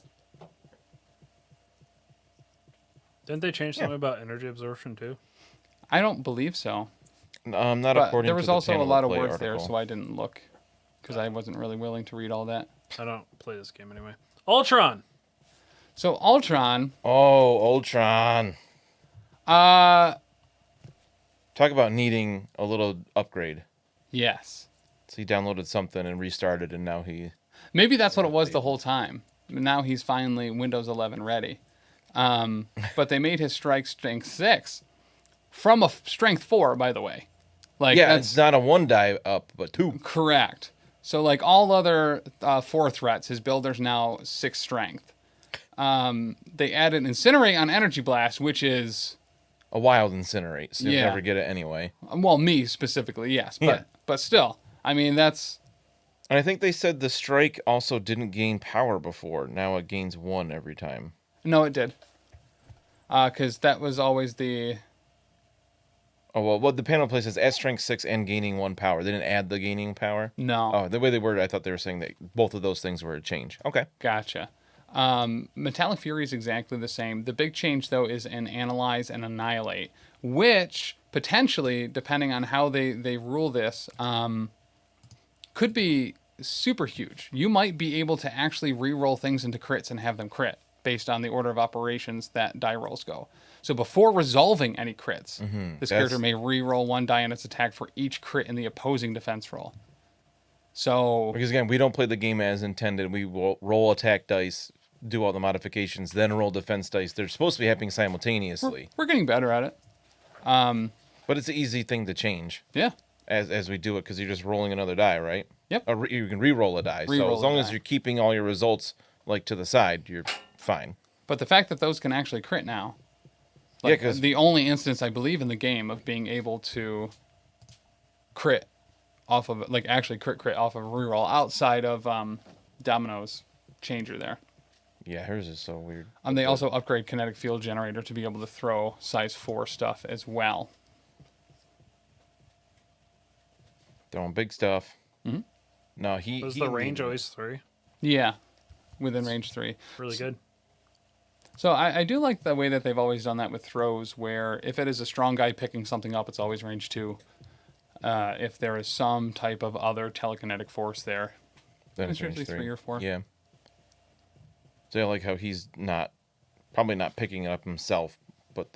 S1: Didn't they change something about energy absorption too?
S2: I don't believe so.
S3: Not
S2: But
S3: according to
S2: there was
S3: the
S2: also a
S3: panel
S2: lot of
S3: play
S2: words
S3: article.
S2: there, so I didn't look. Because I wasn't really willing to read all that.
S1: I don't play this game anyway. Ultron!
S2: So Ultron...
S3: Oh, Ultron.
S2: Uh...
S3: Talk about needing a little upgrade.
S2: Yes.
S3: So he downloaded something and restarted, and now he...
S2: Maybe that's what it was the whole time. Now he's finally Windows 11 ready. But they made his strike strength 6 from a strength 4, by the way. Like
S3: Yeah,
S2: that's
S3: it's not a 1 die up, but 2.
S2: correct. So like all other 4 threats, his builder's now 6 strength. They added Incinerate on Energy Blast, which is...
S3: A wild incinerate, so you'll
S2: Yeah.
S3: never get it anyway.
S2: Well, me specifically, yes.
S3: Yeah.
S2: But still, I mean, that's...
S3: And I think they said the strike also didn't gain power before. Now it gains 1 every time.
S2: No, it did. Because that was always the...
S3: Oh, well, what the panel play says, at strength 6 and gaining 1 power. They didn't add the gaining power?
S2: No.
S3: Oh, the way they worded it, I thought they were saying that both of those things were a change. Okay.
S2: Gotcha. Metallic Fury is exactly the same. The big change, though, is in Analyze and Annihilate, which potentially, depending on how they rule this, could be super huge. You might be able to actually re-roll things into crits and have them crit based on the order of operations that die rolls go. So before resolving any crits, this character may re-roll 1 die in its attack for each crit in the opposing defense roll. So
S3: Because again, we don't play the game as intended. We will roll attack dice, do all the modifications, then roll defense dice. They're supposed to be happening simultaneously.
S2: we're getting better at it.
S3: But it's an easy thing to change
S2: Yeah.
S3: as we do it because you're just rolling another die, right?
S2: Yep.
S3: You can re-roll a die.
S2: Re-roll
S3: So as long
S2: a
S3: as
S2: die.
S3: you're keeping all your results like to the side, you're fine.
S2: But the fact that those can actually crit now.
S3: Yeah, 'cause-
S2: the only instance I believe in the game of being able to crit off of like actually crit off of a reroll outside of Domino's changer there.
S3: Yeah, hers is so weird.
S2: They also upgrade kinetic field generator to be able to throw size 4 stuff as well.
S3: Throwing big stuff. Mm-hmm. No,
S1: Was the range always 3?
S2: Yeah, within range 3.
S1: Really good.
S2: So I do like the way that they've always done that with throws, where if it is a strong guy picking something up, it's always range 2. If there is some type of other telekinetic force there,
S3: Then
S2: it's usually 3 or 4.
S3: Yeah. So I like how he's probably not picking it up himself, but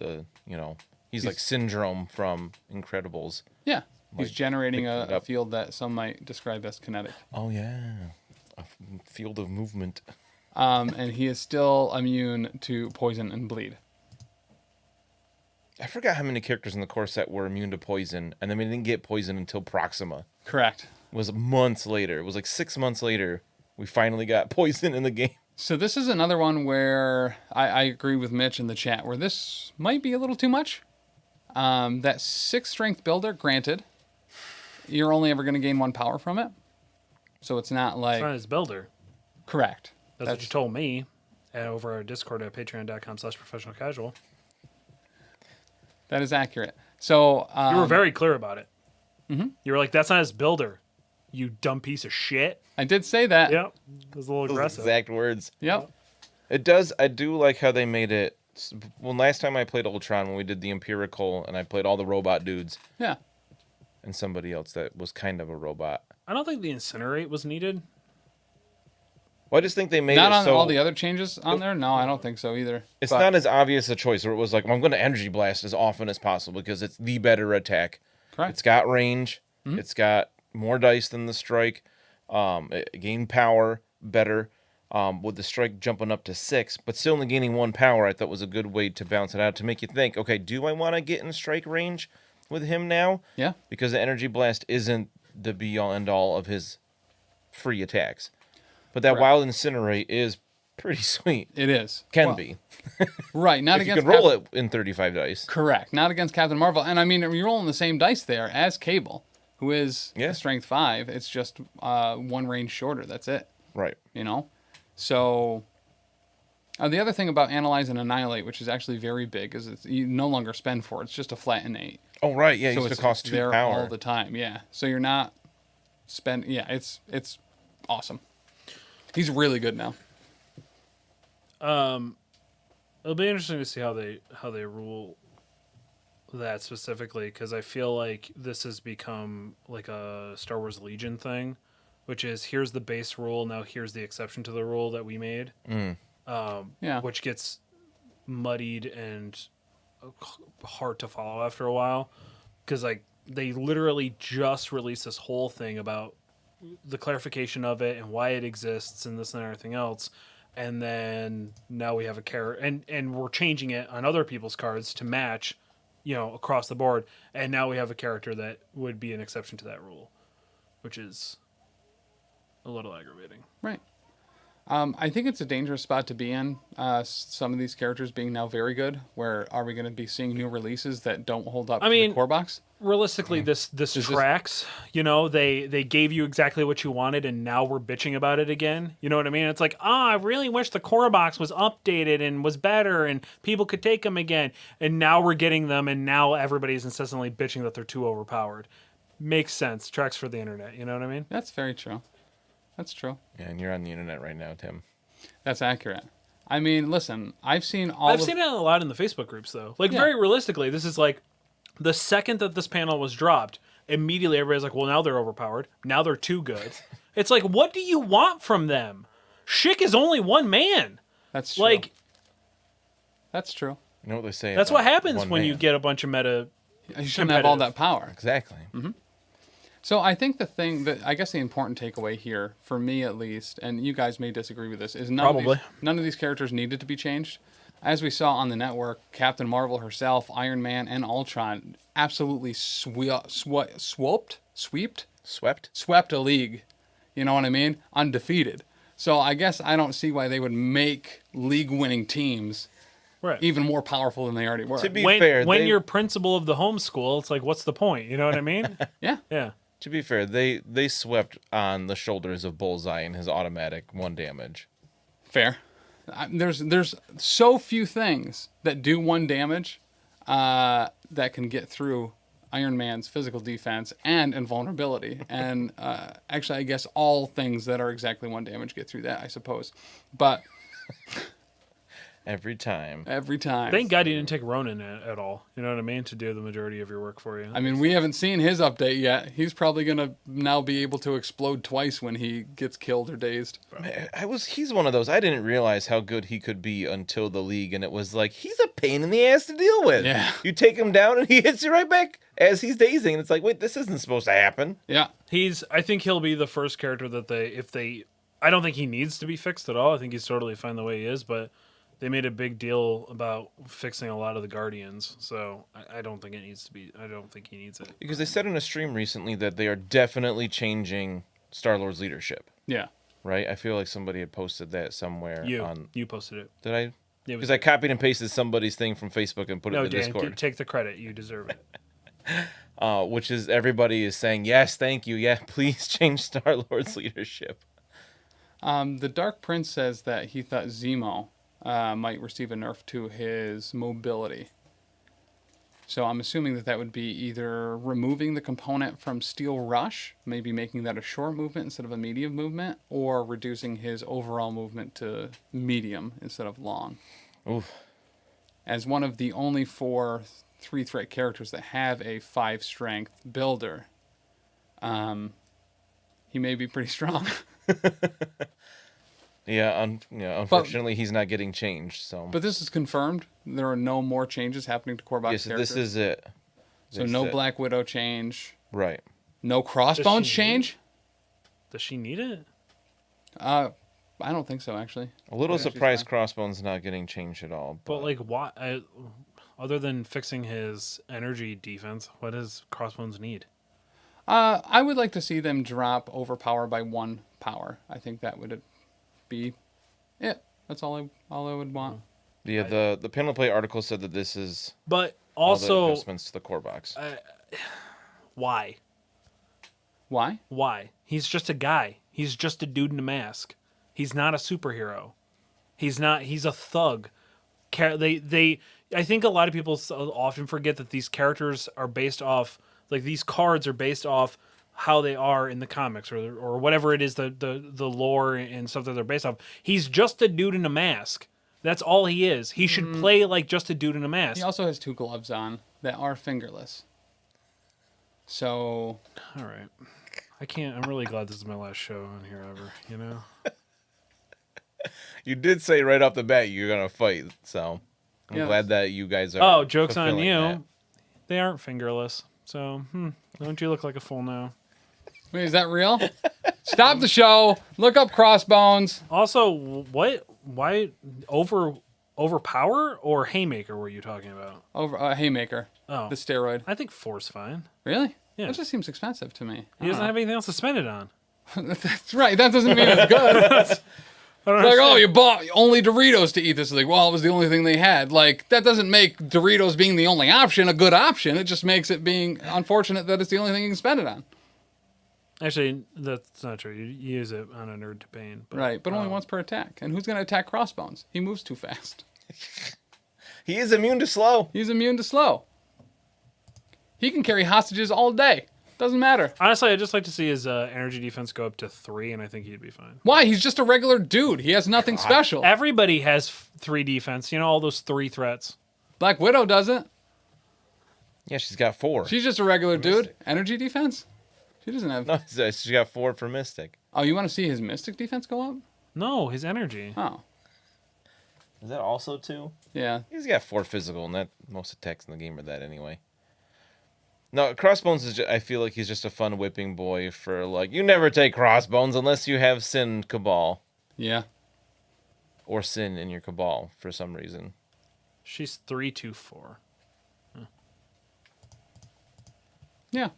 S3: he's like Syndrome from Incredibles.
S2: Yeah, he's
S3: Like,
S2: generating
S3: picking it
S2: a
S3: up.
S2: field that some might describe as kinetic.
S3: Oh yeah, field of movement.
S2: And he is still immune to poison and bleed.
S3: I forgot how many characters in the core set were immune to poison, and then we didn't get poison until Proxima.
S2: Correct.
S3: It was months later. It was like 6 months later we finally got poison in the game.
S2: So this is another one where I agree with Mitch in the chat, where this might be a little too much. That 6 strength builder, granted, you're only ever going to gain 1 power from it. So it's not like...
S1: It's not his builder.
S2: Correct.
S1: That's what you told me over our Discord at patreon.com/professionalcasual.
S2: That is accurate. So...
S1: You were very clear about it. Mm-hmm. You were like, that's not his builder, you dumb piece of shit.
S2: I did say that.
S1: Yep. It was a little
S3: Those
S1: aggressive.
S3: exact words.
S2: Yep.
S3: It does. I do like how they made it. Well, last time I played Ultron, when we did the Empirical, and I played all the robot dudes,
S2: Yeah.
S3: and somebody else that was kind of a robot.
S1: I don't think the incinerate was needed.
S3: Well, I just think they made
S2: Not
S3: it
S2: on
S3: so
S2: all the other changes on there? No, I don't think so either.
S3: it's
S2: But-
S3: not as obvious a choice where it was like, well, I'm going to energy blast as often as possible because it's the better attack.
S2: Correct.
S3: It's got range.
S2: Mm-hmm.
S3: It's got more dice than the strike. It gained power better. With the strike jumping up to 6, but still only gaining 1 power, I thought was a good way to balance it out to make you think, okay, do I want to get in strike range with him now?
S2: Yeah.
S3: Because the energy blast isn't the be all end all of his free attacks. But that
S2: Right.
S3: wild incinerate is pretty sweet.
S2: It is.
S3: Can
S2: Well,
S3: be.
S2: Right. Not
S3: If you
S2: against
S3: can roll
S2: Cap-
S3: it in 35 dice.
S2: Correct. Not against Captain Marvel. And I mean, you're rolling the same dice there as Cable, who is
S3: Yeah.
S2: a strength 5. It's just 1 range shorter. That's it.
S3: Right.
S2: You know? So the other thing about Analyze and Annihilate, which is actually very big, is you no longer spend 4. It's just a flat innate.
S3: Oh, right. Yeah, it
S2: So
S3: used
S2: it's
S3: to cost 2
S2: there
S3: power.
S2: all the time. Yeah. So you're not spend. Yeah, it's awesome. He's really good now.
S1: It'll be interesting to see how they rule that specifically, because I feel like this has become like a Star Wars Legion thing, which is here's the base rule, now here's the exception to the rule that we made.
S2: Yeah.
S1: Which gets muddied and hard to follow after a while, because like they literally just released this whole thing about the clarification of it and why it exists and this and everything else, and then now we have a character and we're changing it on other people's cards to match, across the board, and now we have a character that would be an exception to that rule, which is a little aggravating.
S2: Right. I think it's a dangerous spot to be in. Some of these characters being now very good. Where are we going to be seeing new releases that don't hold up to the core box?
S1: Realistically, this tracks. They gave you exactly what you wanted, and now we're bitching about it again. You know what I mean? It's like, I really wish the core box was updated and was better, and people could take them again. And now we're getting them, and now everybody's incessantly bitching that they're too overpowered. Makes sense. Tracks for the internet. You know what I mean?
S2: That's very true. That's true.
S3: Yeah, and you're on the internet right now, Tim.
S2: That's accurate. I mean, listen, I've seen
S1: I've seen it a lot in the Facebook groups, though. Like,
S2: Yeah.
S1: very realistically, this is like the second that this panel was dropped, immediately everybody's like, well, now they're overpowered. Now they're too good. It's like, what do you want from them? Schick is only one man.
S2: That's true.
S1: Like,
S2: that's true.
S3: You know what they say?
S1: that's what
S3: about
S1: happens
S3: one
S1: when you
S3: man.
S1: get a bunch of meta.
S2: You shouldn't have all
S1: Competitive.
S2: that power.
S3: Exactly.
S2: So I think the thing that I guess the important takeaway here, for me at least, and you guys may disagree with this, is none of these characters needed to be changed. As we saw on the network, Captain Marvel herself, Iron Man, and Ultron absolutely swept a league. You know what I mean? Undefeated. So I guess I don't see why they would make league-winning teams
S1: Right.
S2: even more powerful than they already were.
S3: To be
S1: when
S3: fair,
S1: when
S3: they,
S1: you're principal of the homeschool, it's like, what's the point? You know what I mean?
S2: Yeah.
S1: Yeah.
S3: to be fair, they swept on the shoulders of Bullseye and his automatic 1 damage.
S2: Fair. There's so few things that do 1 damage that can get through Iron Man's physical defense and invulnerability. And actually, I guess all things that are exactly 1 damage get through that, I suppose. But
S3: Every time.
S1: Thank God you didn't take Ronan at all. You know what I mean? To do the majority of your work for you.
S2: I mean, we haven't seen his update yet. He's probably going to now be able to explode twice when he gets killed or dazed.
S3: Man, he's one of those. I didn't realize how good he could be until the league, and it was like, he's a pain in the ass to deal with.
S2: Yeah.
S3: You take him down and he hits you right back as he's dazing, and it's like, wait, this isn't supposed to happen.
S2: Yeah.
S1: I think he'll be the first character that I don't think he needs to be fixed at all. I think he's totally fine the way he is, but they made a big deal about fixing a lot of the Guardians, so I don't think it needs to be. I don't think he needs it.
S3: Because they said in a stream recently that they are definitely changing Star-Lord's leadership,
S2: Yeah.
S3: right? I feel like somebody had posted that somewhere.
S1: You posted it.
S3: Did I?
S1: Yeah,
S3: Because I copied and pasted somebody's thing from Facebook and put it
S1: no,
S3: in the
S1: Dan,
S3: Discord.
S1: take the credit. You deserve it.
S3: Which is everybody is saying, yes, thank you. Yeah, please change Star-Lord's leadership.
S2: The Dark Prince says that he thought Zemo might receive a nerf to his mobility. So I'm assuming that would be either removing the component from Steel Rush, maybe making that a short movement instead of a medium movement, or reducing his overall movement to medium instead of long.
S3: Oof.
S2: As one of the only 4 3-threat characters that have a 5 strength builder, he may be pretty strong.
S3: Yeah, unfortunately, he's not getting changed. So,
S2: But this is confirmed. There are no more changes happening to core box
S3: yes,
S2: characters.
S3: this is it.
S2: So
S3: This
S2: no
S3: is it.
S2: Black Widow change.
S3: Right.
S2: No Crossbones
S1: Does she
S2: change?
S1: Does she need it?
S2: I don't think so, actually.
S3: A little
S2: Yeah, she's
S3: surprised
S2: fine.
S3: Crossbones not getting changed at all.
S1: But like, why? Other than fixing his energy defense, what does Crossbones need?
S2: I would like to see them drop overpower by 1 power. I think that would be it. That's all I would want.
S3: Yeah, the panel play article said that this is
S1: But
S3: all the
S1: also,
S3: adjustments to the core box.
S1: why?
S2: Why?
S1: Why? He's just a guy. He's just a dude in a mask. He's not a superhero. He's not. He's a thug. I think a lot of people often forget that these characters are based off, like these cards are based off how they are in the comics or whatever it is, the lore and stuff that they're based off. He's just a dude in a mask. That's all he is. He should play like just a dude in a mask.
S2: He also has 2 gloves on that are fingerless. So
S1: All right. I can't. I'm really glad this is my last show on here ever. You know.
S3: You did say right off the bat you're gonna fight, so I'm
S2: Yeah.
S3: glad that you guys are.
S1: Oh, joke's on
S3: fulfilling
S1: you.
S3: that.
S1: They aren't fingerless. So, don't you look like a fool now?
S2: wait, is that real? Stop the show. Look up Crossbones.
S1: Also, what? Why overpower or haymaker were you talking about?
S2: Over Haymaker.
S1: Oh,
S2: The steroid.
S1: I think Force fine.
S2: Really?
S1: Yeah.
S2: That just seems expensive to me.
S1: He doesn't have anything else to spend it on.
S2: That's right. That doesn't mean it's good.
S1: I don't
S2: Like,
S1: understand.
S2: oh, you bought only Doritos to eat this. Like, well, it was the only thing they had. Like, that doesn't make Doritos being the only option a good option. It just makes it being unfortunate that it's the only thing you can spend it on.
S1: Actually, that's not true. You use it on a nerd to pain. But,
S2: Right, but only once per attack. And who's going to attack Crossbones? He moves too fast.
S3: He is immune to slow.
S2: He's immune to slow. He can carry hostages all day. Doesn't matter.
S1: Honestly, I'd just like to see his energy defense go up to 3, and I think he'd be fine.
S2: Why? He's just a regular dude. He has nothing special.
S1: Everybody has 3 defense. You know, all those 3 threats.
S2: Black Widow doesn't.
S3: Yeah, she's got 4.
S2: She's just a regular dude. Energy defense? She doesn't have...
S3: No, she's got 4 for Mystic.
S2: Oh, you want to see his Mystic defense go up?
S1: No, his energy.
S2: Oh.
S3: Is that also 2?
S2: Yeah.
S3: He's got 4 physical, and that most attacks in the game are that anyway. No, Crossbones is I feel like he's just a fun whipping boy for, like, you never take Crossbones unless you have Sin Cabal.
S2: Yeah.
S3: Or Sin in your Cabal for some reason.
S1: She's 3-2-4.
S2: Yeah.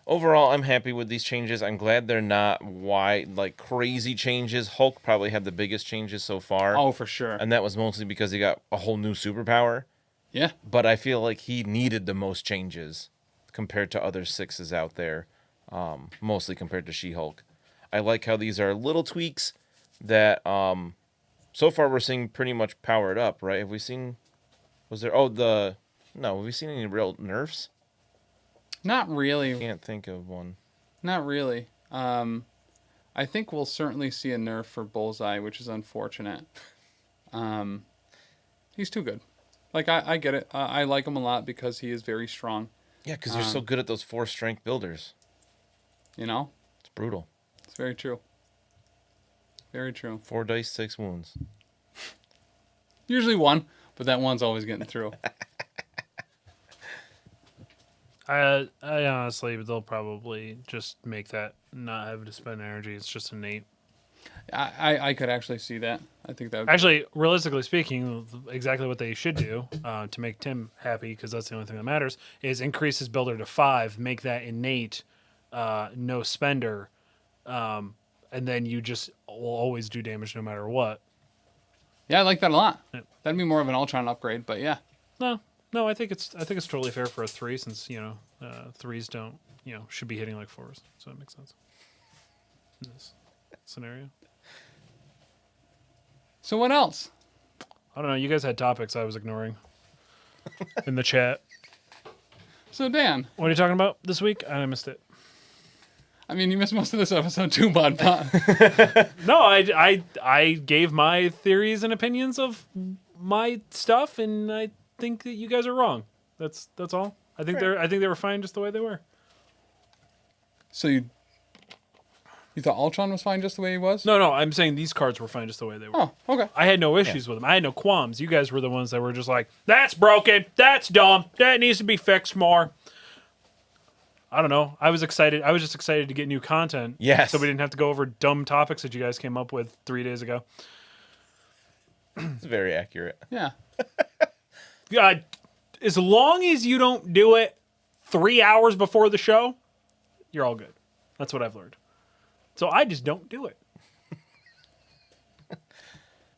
S3: Overall, I'm happy with these changes. I'm glad they're not wide, like, crazy changes. Hulk probably had the biggest changes so far.
S2: Oh, for sure.
S3: And that was mostly because he got a whole new superpower.
S2: Yeah.
S3: But I feel like he needed the most changes compared to other 6s out there, mostly compared to She-Hulk. I like how these are little tweaks that so far we're seeing pretty much powered up, right? Have we seen... have we seen any real nerfs?
S2: Not really.
S3: Can't think of one.
S2: Not really. I think we'll certainly see a nerf for Bullseye, which is unfortunate. He's too good. Like, I get it. I like him a lot because he is very strong.
S3: Yeah, because you're so good at those 4 strength builders.
S2: You know?
S3: It's brutal.
S2: It's very true. Very true.
S3: 4 dice, 6 wounds.
S2: Usually 1, but that one's always getting through.
S1: I honestly, they'll probably just make that not have to spend energy. It's just innate.
S2: I could actually see that. I think that would
S1: Actually, realistically speaking, exactly what they should do to make Tim happy, because that's the only thing that matters, is increase his builder to 5, make that innate, no spender, and then you just will always do damage no matter what.
S2: Yeah, I like that a lot.
S1: Yeah.
S2: That'd be more of an Ultron upgrade, but yeah.
S1: No, I think it's totally fair for a 3, since 3s don't should be hitting like 4s, so it makes sense in this scenario.
S2: So what else?
S1: I don't know. You guys had topics I was ignoring in the chat.
S2: So Dan,
S1: What are you talking about this week? I missed it.
S2: I mean, you missed most of this episode too, bud. But
S1: No, I gave my theories and opinions of my stuff, and I think that you guys are wrong. That's all. I think they were fine just the way they were.
S2: so you thought Ultron was fine just the way he was?
S1: No, I'm saying these cards were fine just the way they were.
S2: Oh, okay.
S1: I had no issues with them. I had no qualms. You guys were the ones that were just like, that's broken, that's dumb, that needs to be fixed more. I don't know. I was excited. I was just excited to get new content.
S3: Yes.
S1: So we didn't have to go over dumb topics that you guys came up with 3 days ago.
S3: It's very accurate.
S2: Yeah.
S1: God, as long as you don't do it 3 hours before the show, you're all good. That's what I've learned. So I just don't do it.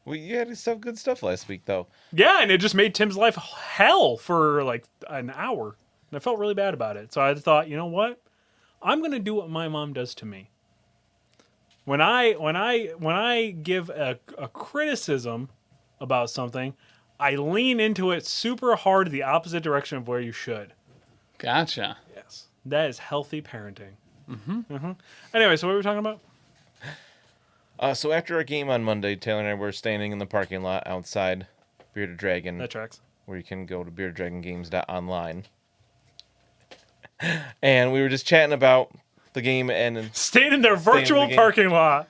S3: Well, you had some good stuff last week, though.
S1: Yeah, and it just made Tim's life hell for like an hour. And I felt really bad about it. So I thought, you know what? I'm going to do what my mom does to me. When I give a criticism about something, I lean into it super hard the opposite direction of where you should.
S2: Gotcha.
S1: Yes. That is healthy parenting. Anyway, so what were we talking about?
S3: So after our game on Monday, Taylor and I were standing in the parking lot outside Bearded Dragon,
S1: That tracks.
S3: where you can go to beardeddragongames.online. And we were just chatting about the game and
S1: Staying in their virtual
S3: game.
S1: parking lot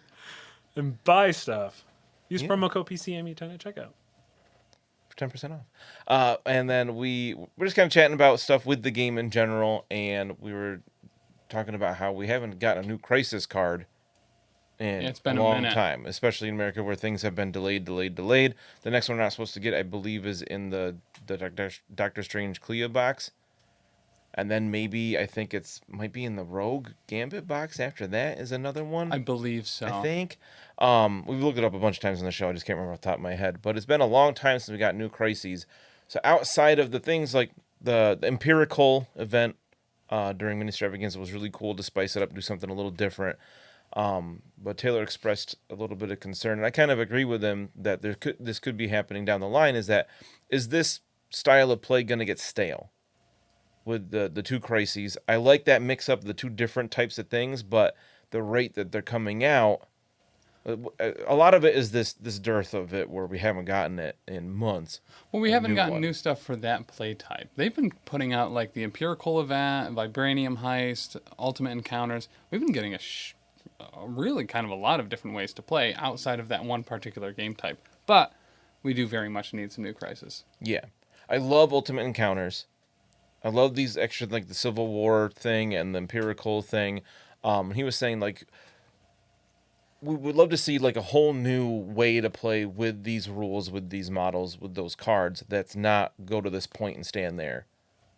S1: and buy stuff. Use promo code PCME10 at checkout.
S3: for 10% off. And then we're just kind of chatting about stuff with the game in general, and we were talking about how we haven't gotten a new Crisis card in
S2: It's been
S3: a
S2: a
S3: long
S2: minute.
S3: time, especially in America where things have been delayed. The next one we're not supposed to get, I believe, is in the Doctor Strange Clea box. And then maybe I think might be in the Rogue Gambit box after that is another one.
S2: I believe so.
S3: I think. We've looked it up a bunch of times on the show. I just can't remember off the top of my head. But it's been a long time since we got new Crises. So outside of the things like the Empirical event during Mini Extravaganza was really cool to spice it up, do something a little different. But Taylor expressed a little bit of concern, and I kind of agree with him that this could be happening down the line. Is this style of play going to get stale? with the two crises. I like that mix up the two different types of things, but the rate that they're coming out, a lot of it is this dearth of it where we haven't gotten it in months.
S2: Well, we haven't gotten
S3: one.
S2: new stuff for that play type. They've been putting out like the Empirical Event, Vibranium Heist, Ultimate Encounters. We've been getting a really kind of a lot of different ways to play outside of that one particular game type. But we do very much need some new crises.
S3: Yeah. I love Ultimate Encounters. I love these extra, like the Civil War thing and the Empirical thing. He was saying, like, we would love to see, like, a whole new way to play with these rules, with these models, with those cards. That's not go to this point and stand there.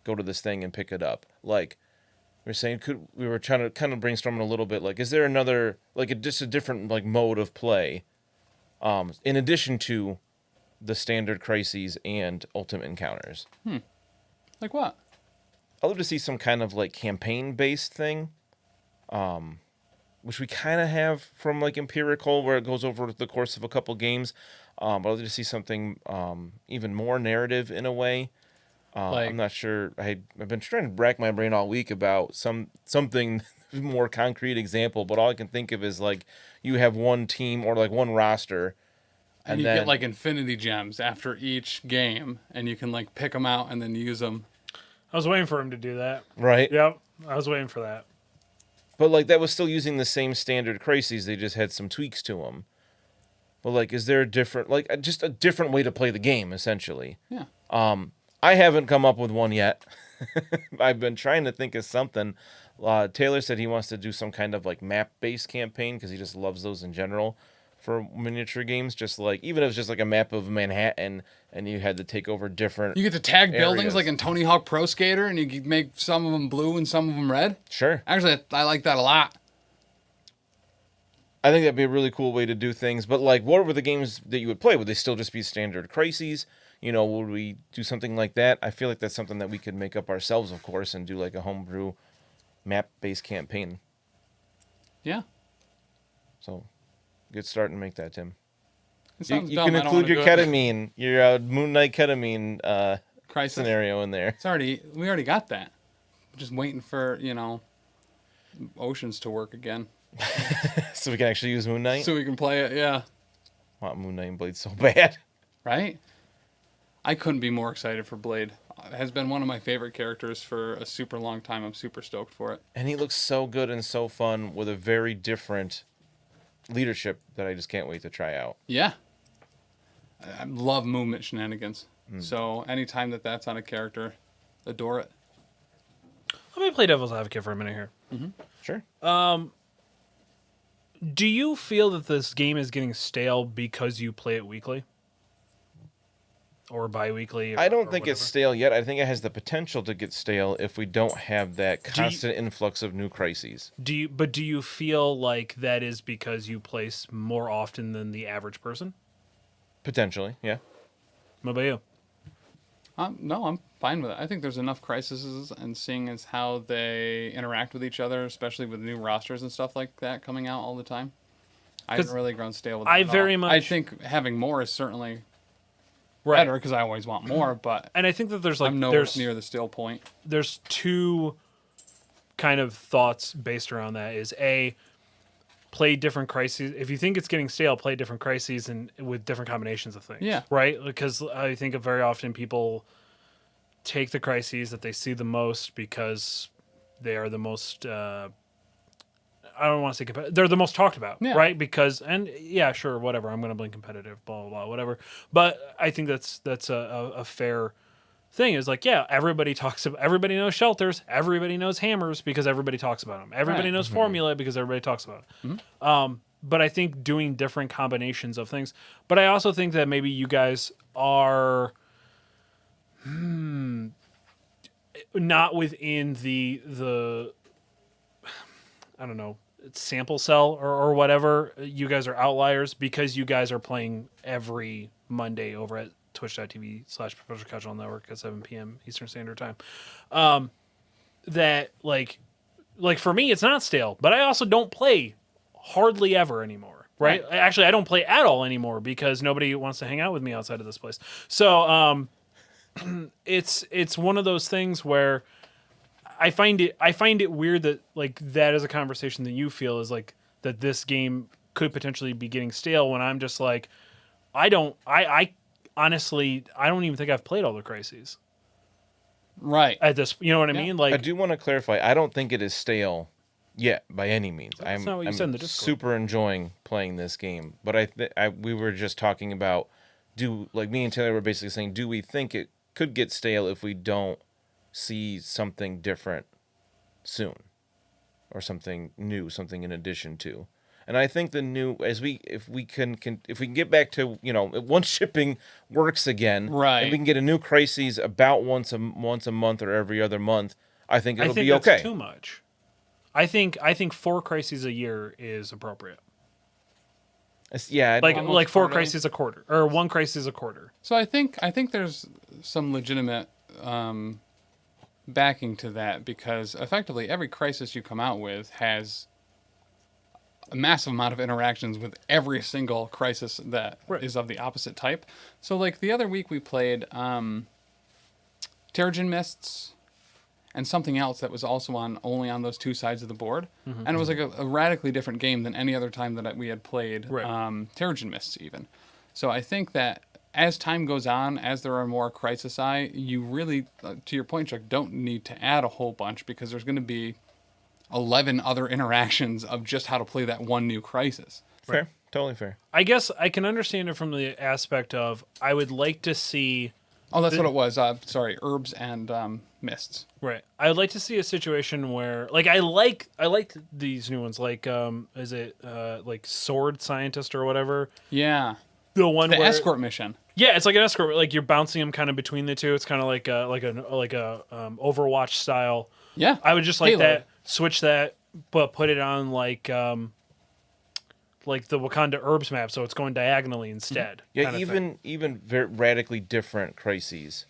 S3: Go to this thing and pick it up. Like, we were saying, we were trying to kind of brainstorming a little bit, like, is there another, like, just a different, like, mode of play, in addition to the standard crises and Ultimate Encounters?
S2: Like what?
S3: I'd love to see some kind of, like, campaign-based thing, which we kind of have from, like, Empirical, where it goes over the course of a couple games. But I'd love to see something even more narrative in a way. I'm not sure. I've been trying to rack my brain all week about something more concrete example, but all I can think of is, like, you have one team or, like, one roster.
S2: And you get, like, infinity gems after each game, and you can, like, pick them out and then use them.
S1: I was waiting for him to do that.
S3: Right?
S1: Yep, I was waiting for that.
S3: But, like, that was still using the same standard crises. They just had some tweaks to them. But, like, is there a different, like, just a different way to play the game, essentially?
S2: Yeah.
S3: I haven't come up with one yet. I've been trying to think of something. Taylor said he wants to do some kind of, like, map-based campaign because he just loves those in general for miniature games. Just, like, even if it's just, like, a map of Manhattan and you had to take over different
S2: You get to tag buildings
S3: areas.
S2: like in Tony Hawk Pro Skater, and you can make some of them blue and some of them red.
S3: Sure.
S2: Actually, I like that a lot.
S3: I think that'd be a really cool way to do things. But, like, what were the games that you would play? Would they still just be standard crises? You know, would we do something like that? I feel like that's something that we could make up ourselves, of course, and do, like, a homebrew map-based campaign.
S2: Yeah.
S3: So, good start and make that, Tim.
S2: It
S3: You
S2: sounds
S3: can
S2: dumb. I don't
S3: include
S2: wanna
S3: your
S2: do it.
S3: ketamine, your Moon Knight ketamine
S2: Crisis.
S3: scenario in there.
S2: We already got that. Just waiting for, Oceans to work again.
S3: So we can actually use Moon Knight?
S2: So we can play it, yeah.
S3: I want Moon Knight and Blade so bad.
S2: Right? I couldn't be more excited for Blade. It has been one of my favorite characters for a super long time. I'm super stoked for it.
S3: And he looks so good and so fun with a very different leadership that I just can't wait to try out.
S2: Yeah. I love movement shenanigans. So anytime that's on a character, adore it.
S1: Let me play devil's advocate for a minute here.
S3: Sure.
S1: Do you feel that this game is getting stale because you play it weekly? Or bi-weekly?
S3: I don't think
S1: whatever?
S3: it's stale yet. I think it has the potential to get stale if we don't have that constant influx of new crises.
S1: Do you feel like that is because you play more often than the average person?
S3: Potentially, yeah.
S1: What about you?
S2: No, I'm fine with it. I think there's enough crises, and seeing as how they interact with each other, especially with new rosters and stuff like that coming out all the time, I haven't really grown stale with it.
S1: I very much...
S2: I think having more is certainly better because I always want more, but
S1: and I think that there's like
S2: I'm nowhere near the stale point.
S1: There's two kind of thoughts based around that. Is A, play different crises. If you think it's getting stale, play different crises and with different combinations of things.
S2: Yeah.
S1: Right? Because I think very often people take the crises that they see the most because they are the most I don't want to say competitive. They're the most talked about, right? Because, and yeah, sure, whatever. I'm going to blame competitive, blah, blah, blah, whatever. But I think that's a fair thing. Is like, yeah, everybody knows shelters, everybody knows hammers because everybody talks about them. Everybody knows formula because everybody talks about it. But I think doing different combinations of things. But I also think that maybe you guys are not within the I don't know, sample cell or whatever. You guys are outliers because you guys are playing every Monday over at twitch.tv/Professional Casual Network at 7 p.m. Eastern Standard Time. That like for me, it's not stale, but I also don't play hardly ever anymore. Right? Actually, I don't play at all anymore because nobody wants to hang out with me outside of this place. So it's one of those things where I find it weird that like that is a conversation that you feel is like that this game could potentially be getting stale when I'm just like I honestly I don't even think I've played all the crises
S2: Right.
S1: at this. You know what I mean?
S3: I
S1: Like
S3: do want to clarify. I don't think it is stale yet by any means.
S1: That's not what you
S3: I'm
S1: said in the Discord.
S3: super enjoying playing this game. But we were just talking about me and Taylor were basically saying, do we think it could get stale if we don't see something different soon, or something new, something in addition to? And I think if we can get back to, once shipping works again,
S2: Right.
S3: and we can get a new crises about once a month or every other month, I think it'll be
S1: that's
S3: okay.
S1: too much. I think 4 crises a year is appropriate.
S3: Yeah,
S1: Like 4
S2: quarterly.
S1: crises a quarter or 1 crisis a quarter.
S2: So I think there's some legitimate backing to that, because effectively every crisis you come out with has a massive amount of interactions with every single crisis that is of the opposite type. So like the other week we played Terrigen Mists and something else that was also only on those 2 sides of the board. And it was like a radically different game than any other time that we had played Terrigen Mists even. So I think that as time goes on, as there are more crisis you really, to your point, Chuck, don't need to add a whole bunch, because there's going to be 11 other interactions of just how to play that one new crisis.
S3: fair, totally fair.
S1: I guess I can understand it from the aspect of I would like to see.
S2: Oh, that's what it was. Sorry, herbs and mists.
S1: Right. I would like to see a situation where, like, I like these new ones. Like, is it like Sword Scientist or whatever?
S2: Yeah.
S1: The one
S2: The
S1: where
S2: escort mission.
S1: Yeah, it's like an escort. Like you're bouncing them kind of between the two. It's kind of like a Overwatch style.
S2: Yeah.
S1: I would just like
S2: Halo.
S1: that. Switch that, but put it on like the Wakanda herbs map, so it's going diagonally instead.
S3: Yeah,
S1: kind of thing.
S3: even very radically different crises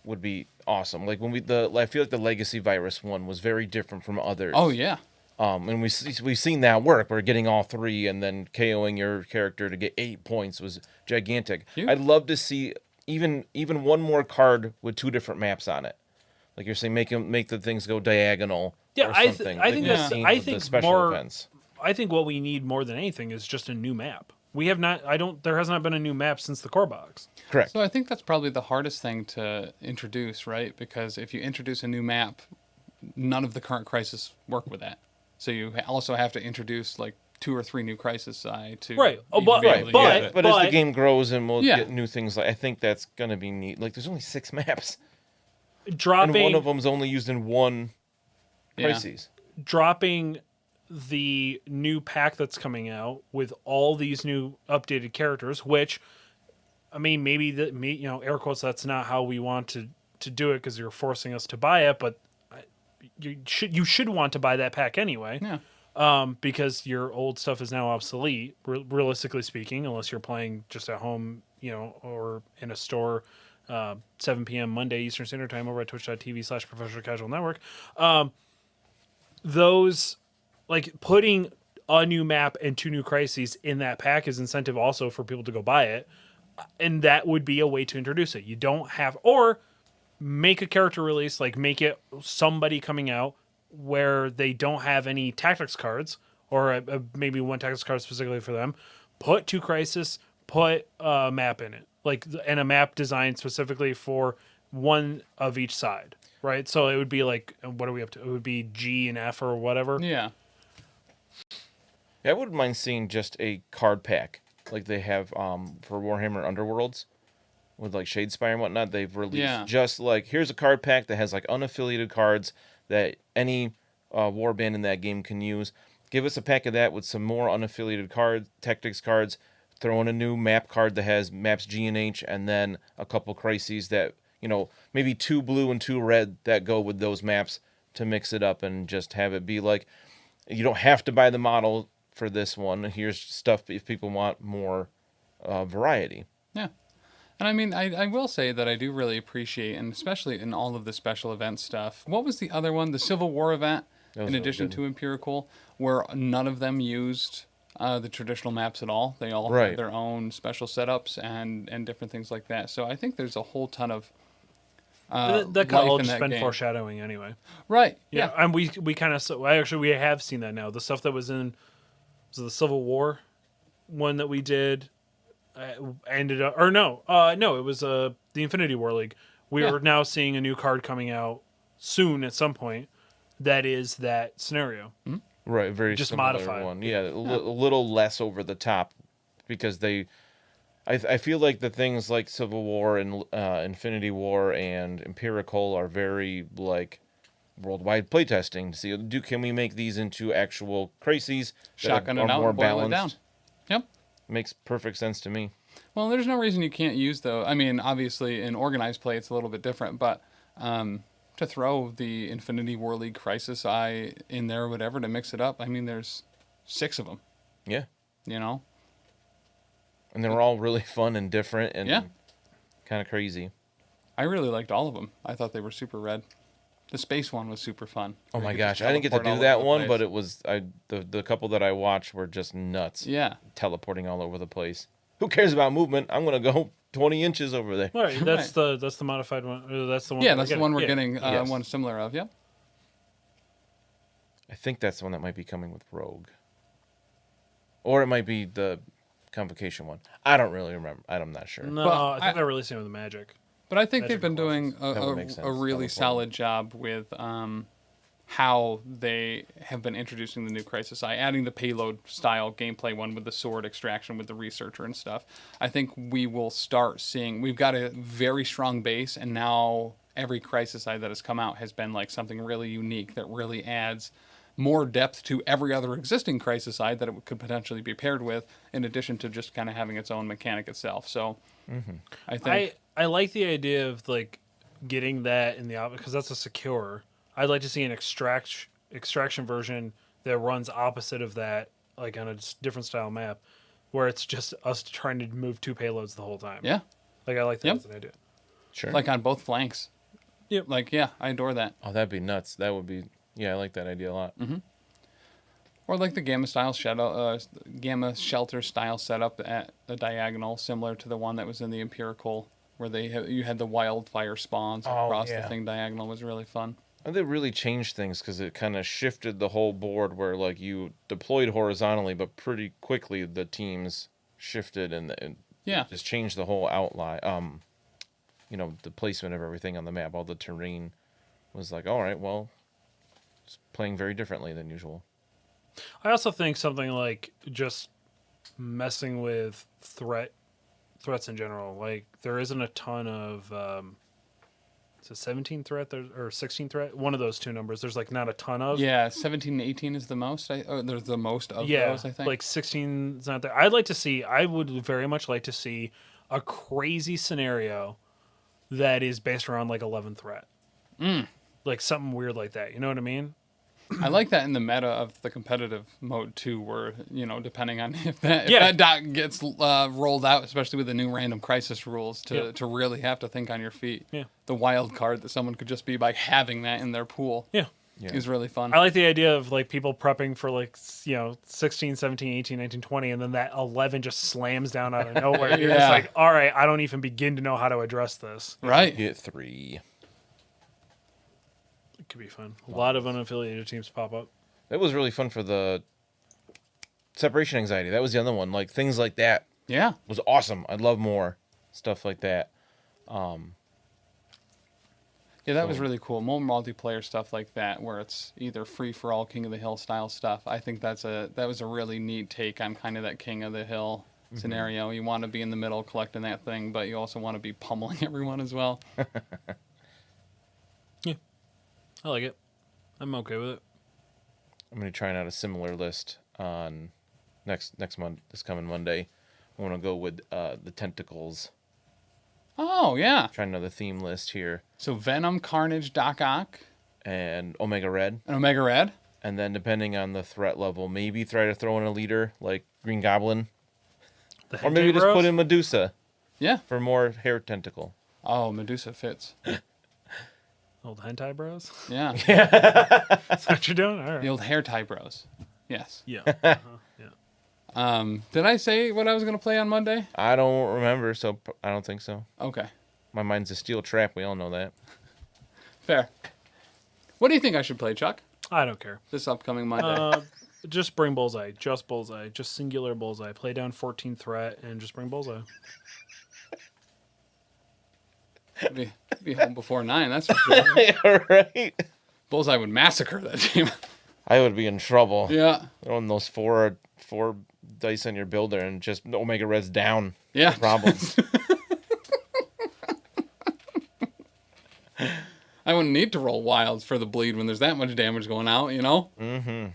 S3: would be awesome. Like I feel like the Legacy Virus one was very different from others.
S2: Oh, yeah.
S3: And we've seen that work. We're getting all 3 and then KOing your character to get 8 points was gigantic.
S2: Huge.
S3: I'd love to see even one more card with 2 different maps on it. Like you're saying, make the things go diagonal.
S1: Yeah,
S3: or
S1: I
S3: something.
S1: think
S3: we've
S1: that's
S3: seen
S1: I
S3: with the
S1: think
S3: special
S1: more.
S3: events.
S1: I think what we need more than anything is just a new map. We have not. I don't. There has not been a new map since the core box.
S3: Correct.
S2: So I think that's probably the hardest thing to introduce, right? Because if you introduce a new map, none of the current crises work with that. So you also have to introduce like 2 or 3 new crisis to
S1: Right. Oh,
S2: even
S1: but-
S2: be
S1: right,
S2: able to
S1: but-
S2: use it.
S3: But as the game grows and we'll
S2: Yeah.
S3: get new things, I think that's gonna be neat. Like there's only 6 maps,
S1: Dropping
S3: and one of them's only used in one
S2: Yeah.
S3: crises.
S1: dropping the new pack that's coming out with all these new updated characters, which I mean maybe air quotes, that's not how we want to do it because you're forcing us to buy it, but you should want to buy that pack anyway.
S2: Yeah.
S1: Because your old stuff is now obsolete, realistically speaking, unless you're playing just at home, or in a store, 7 p.m. Monday Eastern Standard Time over at twitch.tv/Professional Casual Network. Those, like, putting a new map and 2 new crises in that pack is incentive also for people to go buy it, and that would be a way to introduce it. You don't have, or make a character release, like make it somebody coming out where they don't have any tactics cards, or maybe one tactics card specifically for them. Put 2 crisis, put a map in it, and a map designed specifically for one of each side, right? So it would be like, what are we up to? It would be G and F or whatever.
S2: Yeah.
S3: Yeah, I wouldn't mind seeing just a card pack like they have for Warhammer Underworlds with like Shadespire and whatnot. They've released just like, here's a card pack that has like unaffiliated cards that any warband in that game can use. Give us a pack of that with some more unaffiliated cards, tactics cards. Throw in a new map card that has maps G and H, and then a couple crises that, maybe 2 blue and 2 red that go with those maps to mix it up and just have it be like, you don't have to buy the model for this one. Here's stuff if people want more variety.
S2: Yeah. And I mean, I will say that I do really appreciate, and especially in all of the special event stuff. What was the other one? The Civil War event, in addition to Empirical, where none of them used the traditional maps at all. They all had their own special setups and different things like that. So I think there's a whole ton of
S1: that
S2: life
S1: could all
S2: in
S1: just
S2: that
S1: been
S2: game.
S1: foreshadowing anyway.
S2: Right.
S1: Yeah,
S2: Yeah.
S1: and we kind of we have seen that now. The stuff that was the Civil War one that we did ended up, or no, it was the Infinity War League. We
S2: Yeah.
S1: are now seeing a new card coming out soon at some point that is that scenario.
S3: Right, very
S1: Just
S3: similar
S1: modified.
S3: one. Yeah, a little less over the top because I feel like the things like Civil War and Infinity War and Empirical are very like worldwide playtesting to see can we make these into actual crises that
S2: Shotgun
S3: are
S2: it out
S3: more
S2: and boil it down.
S3: balanced.
S2: Yep.
S3: Makes perfect sense to me.
S2: Well, there's no reason you can't use I mean, obviously in organized play it's a little bit different, but to throw the Infinity War League Crisis Eye in there or whatever to mix it up, I mean, there's 6 of them,
S3: Yeah,
S2: you know?
S3: and they were all really fun and different and
S2: Yeah.
S3: kind of crazy.
S2: I really liked all of them. I thought they were super rad. The space one was super fun.
S3: Oh
S2: where
S3: my
S2: you could just
S3: gosh, I didn't get to
S2: teleport all
S3: do that
S2: over the
S3: one,
S2: place.
S3: but it was the couple that I watched were just nuts.
S2: Yeah.
S3: Teleporting all over the place. Who cares about movement? I'm gonna go 20 inches over there.
S1: All right, that's the modified one. That's the one.
S2: Yeah, that's the one we're getting
S3: Yes.
S2: one similar of, yeah.
S3: I think that's the one that might be coming with Rogue. Or it might be the Convocation one. I don't really remember. I'm not sure.
S1: No,
S2: Well,
S1: I think they're releasing with the Magic.
S2: But I think
S1: Magic
S2: they've been doing
S3: That would make sense.
S2: a really
S3: Teleport.
S2: solid job with how they have been introducing the new Crisis Eye, adding the payload style gameplay one with the sword extraction with the researcher and stuff. I think we will start seeing, we've got a very strong base, and now every Crisis Eye that has come out has been like something really unique that really adds more depth to every other existing Crisis Eye that it could potentially be paired with, in addition to just kind of having its own mechanic itself. So I think...
S1: I like the idea of like getting that in the because that's a secure. I'd like to see an extraction version that runs opposite of that, like on a different style map, where it's just us trying to move 2 payloads the whole time.
S2: Yeah.
S1: Like I like that
S2: Yep.
S1: as an idea.
S3: Sure.
S2: Like on both flanks.
S1: Yep.
S2: Like, yeah, I adore that.
S3: Oh, that'd be nuts. That would be. Yeah, I like that idea a lot.
S2: Or like the Gamma Shelter style setup at the diagonal, similar to the one that was in the Empirical, where you had the wildfire spawns across the thing diagonal. Was really fun.
S3: And they really changed things because it kind of shifted the whole board where like you deployed horizontally, but pretty quickly the teams shifted and
S2: Yeah.
S3: just changed the whole outline. The placement of everything on the map, all the terrain was like, all right, well, it's playing very differently than usual.
S1: I also think something like just messing with threats in general. Like there isn't a ton of it's a 17 threat or 16 threat. One of those 2 numbers. There's like not a ton of.
S2: Yeah, 17 and 18 is the most. There's the most of those, I think.
S1: Like 16 is not there. I would very much like to see a crazy scenario that is based around like 11 threat. Like something weird like that. You know what I mean?
S2: I like that in the meta of the competitive mode too, where depending on if that dot gets rolled out, especially with the new random crisis rules, to really have to think on your feet.
S1: Yeah.
S2: The wild card that someone could just be by having that in their pool.
S1: Yeah.
S2: Is really fun.
S1: I like the idea of like people prepping for like 16, 17, 18, 19, 20, and then that 11 just slams down out of nowhere. You're just like, all right, I don't even begin to know how to address this.
S2: Right.
S3: Get 3.
S1: It could be fun. A lot of unaffiliated teams pop up.
S3: It was really fun for the separation anxiety. That was the other one. Like things like that
S2: Yeah.
S3: was awesome. I'd love more stuff like that.
S2: Yeah, that was really cool. More multiplayer stuff like that, where it's either free for all King of the Hill style stuff. I think that was a really neat take on kind of that King of the Hill scenario. You want to be in the middle collecting that thing, but you also want to be pummeling everyone as well.
S1: I like it. I'm okay with it.
S3: I'm gonna try out a similar list on next month. This coming Monday, I want to go with the tentacles.
S2: Oh yeah.
S3: Try another theme list here,
S2: So Venom, Carnage, Doc Ock,
S3: and Omega Red,
S2: and Omega Red.
S3: and then depending on the threat level, maybe try to throw in a leader like Green Goblin, or maybe just put in Medusa
S2: Yeah.
S3: for more hair tentacle.
S2: Oh, Medusa fits.
S1: Old hentai bros.
S2: Yeah.
S1: That's what you're doing? All right.
S2: The old hair tie bros. Yes.
S1: Yeah.
S2: Did I say what I was going to play on Monday?
S3: I don't remember, so I don't think so.
S2: Okay.
S3: My mind's a steel trap. We all know that.
S2: Fair. What do you think I should play, Chuck?
S1: I don't care.
S2: This upcoming Monday.
S1: Just bring Bullseye. Just Bullseye. Just singular Bullseye. Play down 14 threat and just bring Bullseye.
S2: Be home before 9, that's for sure.
S3: Yeah, right.
S2: Bullseye would massacre that team.
S3: I would be in trouble.
S2: Yeah.
S3: Throwing those four dice on your builder and just Omega Red's down.
S2: Yeah.
S3: No problems.
S2: I wouldn't need to roll wilds for the bleed when there's that much damage going out, you know?
S3: Mm-hmm.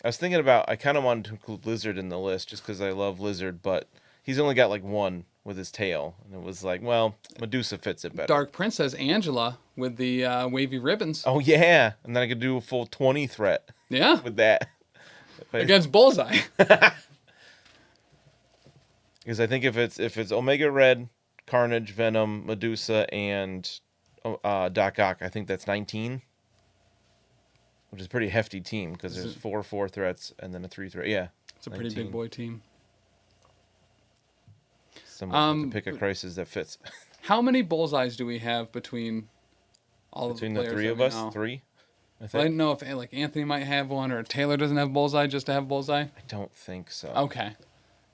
S3: I was thinking about, I kind of wanted to include Lizard in the list just because I love Lizard, but he's only got like one with his tail. And it was like, well, Medusa fits it better.
S2: Dark Princess Angela with the wavy ribbons.
S3: Oh, yeah. And then I could do a full 20 threat
S2: Yeah.
S3: with that.
S2: Against Bullseye.
S3: Because I think if it's Omega Red, Carnage, Venom, Medusa, and Doc Ock, I think that's 19. Which is a pretty hefty team because there's 4 threats and then a 3 threat. Yeah.
S2: It's a pretty
S3: 19.
S2: big boy team.
S3: Someone to pick a crisis that fits.
S2: How many Bullseyes do we have between all
S3: Between
S2: of the
S3: the
S2: players?
S3: three of
S2: that we
S3: us?
S2: know?
S3: 3? I
S2: Well, I
S3: think.
S2: didn't know if like Anthony might have one or Taylor doesn't have Bullseye just to have Bullseye.
S3: I don't think so.
S2: Okay.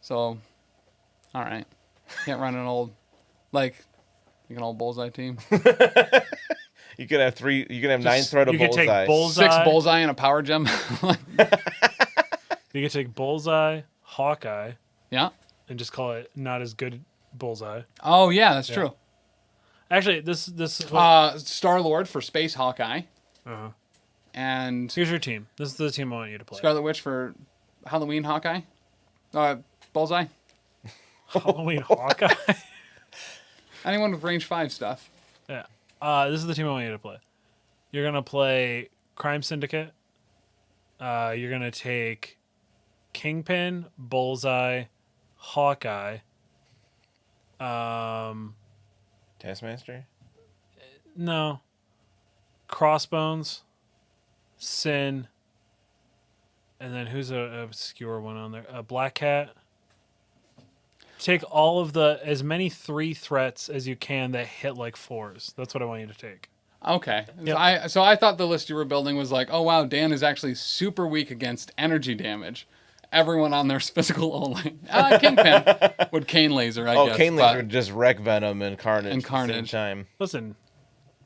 S2: So, all right. Can't run an old, like an old Bullseye team.
S3: You could have 3. You could have 9 threat of
S1: You could
S3: Bullseye.
S1: take Bullseye.
S2: 6 Bullseye and a Power Gem.
S1: You could take Bullseye, Hawkeye,
S2: Yeah.
S1: and just call it not as good Bullseye.
S2: Oh, yeah, that's true.
S1: Actually, this is what,
S2: Star-Lord for Space Hawkeye.
S1: uh-huh.
S2: And
S1: Here's your team. This is the team I want you to play.
S2: Scarlet Witch for Halloween Hawkeye. Bullseye.
S1: Halloween Hawkeye.
S2: Anyone with range 5 stuff.
S1: Yeah. This is the team I want you to play. You're gonna play Crime Syndicate. You're gonna take Kingpin, Bullseye, Hawkeye.
S3: Taskmaster?
S1: No. Crossbones, Sin, and then who's a obscure one on there? Black Cat. Take all of as many 3 threats as you can that hit like 4s. That's what I want you to take.
S2: Okay.
S1: Yep.
S2: So I thought the list you were building was like, oh wow, Dan is actually super weak against energy damage. Everyone on there's physical only. Kingpin would cane laser, I guess.
S3: Oh, Cane
S2: but-
S3: Laser would just wreck Venom and Carnage
S2: And
S3: at the same
S2: Carnage.
S3: time.
S1: Listen,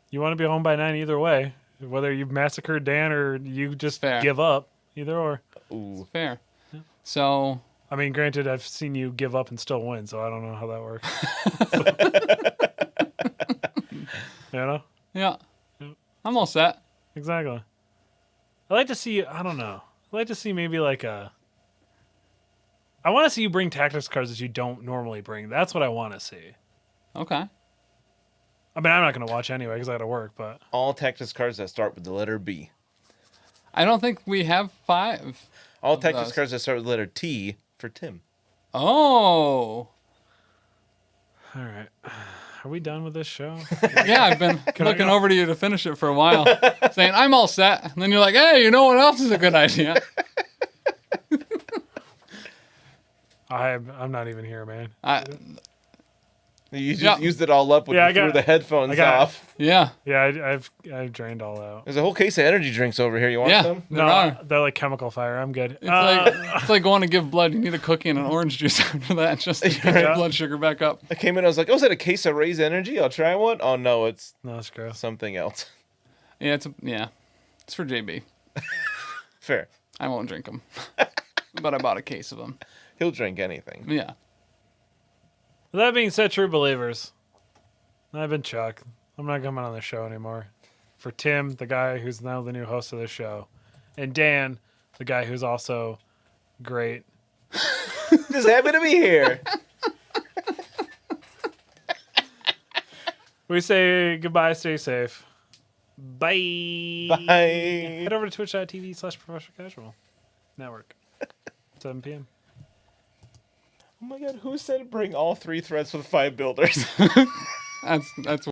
S1: you want to be home by 9 either way. Whether you've massacred Dan or you just
S2: Fair.
S1: give up, either or.
S3: Ooh.
S2: Fair. So
S1: I mean, granted, I've seen you give up and still win, so I don't know how that works. You know?
S2: yeah,
S1: Yep.
S2: I'm all set.
S1: Exactly. I like to see, I don't know. I like to see maybe like I want to see you bring tactics cards that you don't normally bring. That's what I want to see.
S2: Okay.
S1: I mean, I'm not going to watch anyway because I got to work, but
S3: All tactics cards that start with the letter B.
S2: I don't think we have 5.
S3: All tactics
S2: those.
S3: cards that start with the letter T for Tim.
S2: Oh.
S1: all right. Are we done with this show?
S2: Yeah, I've been
S1: I
S2: looking
S1: go?
S2: over to you to finish it for a while, saying I'm all set. And then you're like, hey, you know what else is a good idea?
S1: I'm not even here, man.
S3: You just
S2: Yeah.
S3: used it all up when
S1: Yeah,
S3: you
S1: I got
S3: threw the
S1: it.
S3: headphones
S1: I got it.
S3: off.
S2: Yeah.
S1: Yeah, I've drained all out.
S3: There's a whole case of energy drinks over here. You want
S2: Yeah.
S3: some?
S2: There
S1: No,
S2: are.
S1: they're like chemical fire. I'm good.
S2: It's like going to give blood. You need a cookie and an orange juice after that just to get your blood sugar back up.
S3: I came in, I was like, oh, is that a case of Raise Energy? I'll try one. Oh, no, it's
S1: No, that's gross.
S3: something else.
S2: Yeah, it's for JB.
S3: Fair.
S2: I won't drink them, but I bought a case of them.
S3: He'll drink anything.
S2: Yeah.
S1: With that being said, true believers, I've been Chuck. I'm not coming on the show anymore. For Tim, the guy who's now the new host of the show, and Dan, the guy who's also great.
S3: Just happy to be here.
S1: We say goodbye, stay safe. Bye.
S3: Bye.
S1: Head over to twitch.tv/professional casual network. 7 p.m.
S3: Oh my god, who said bring all 3 threats with 5 builders?
S2: That's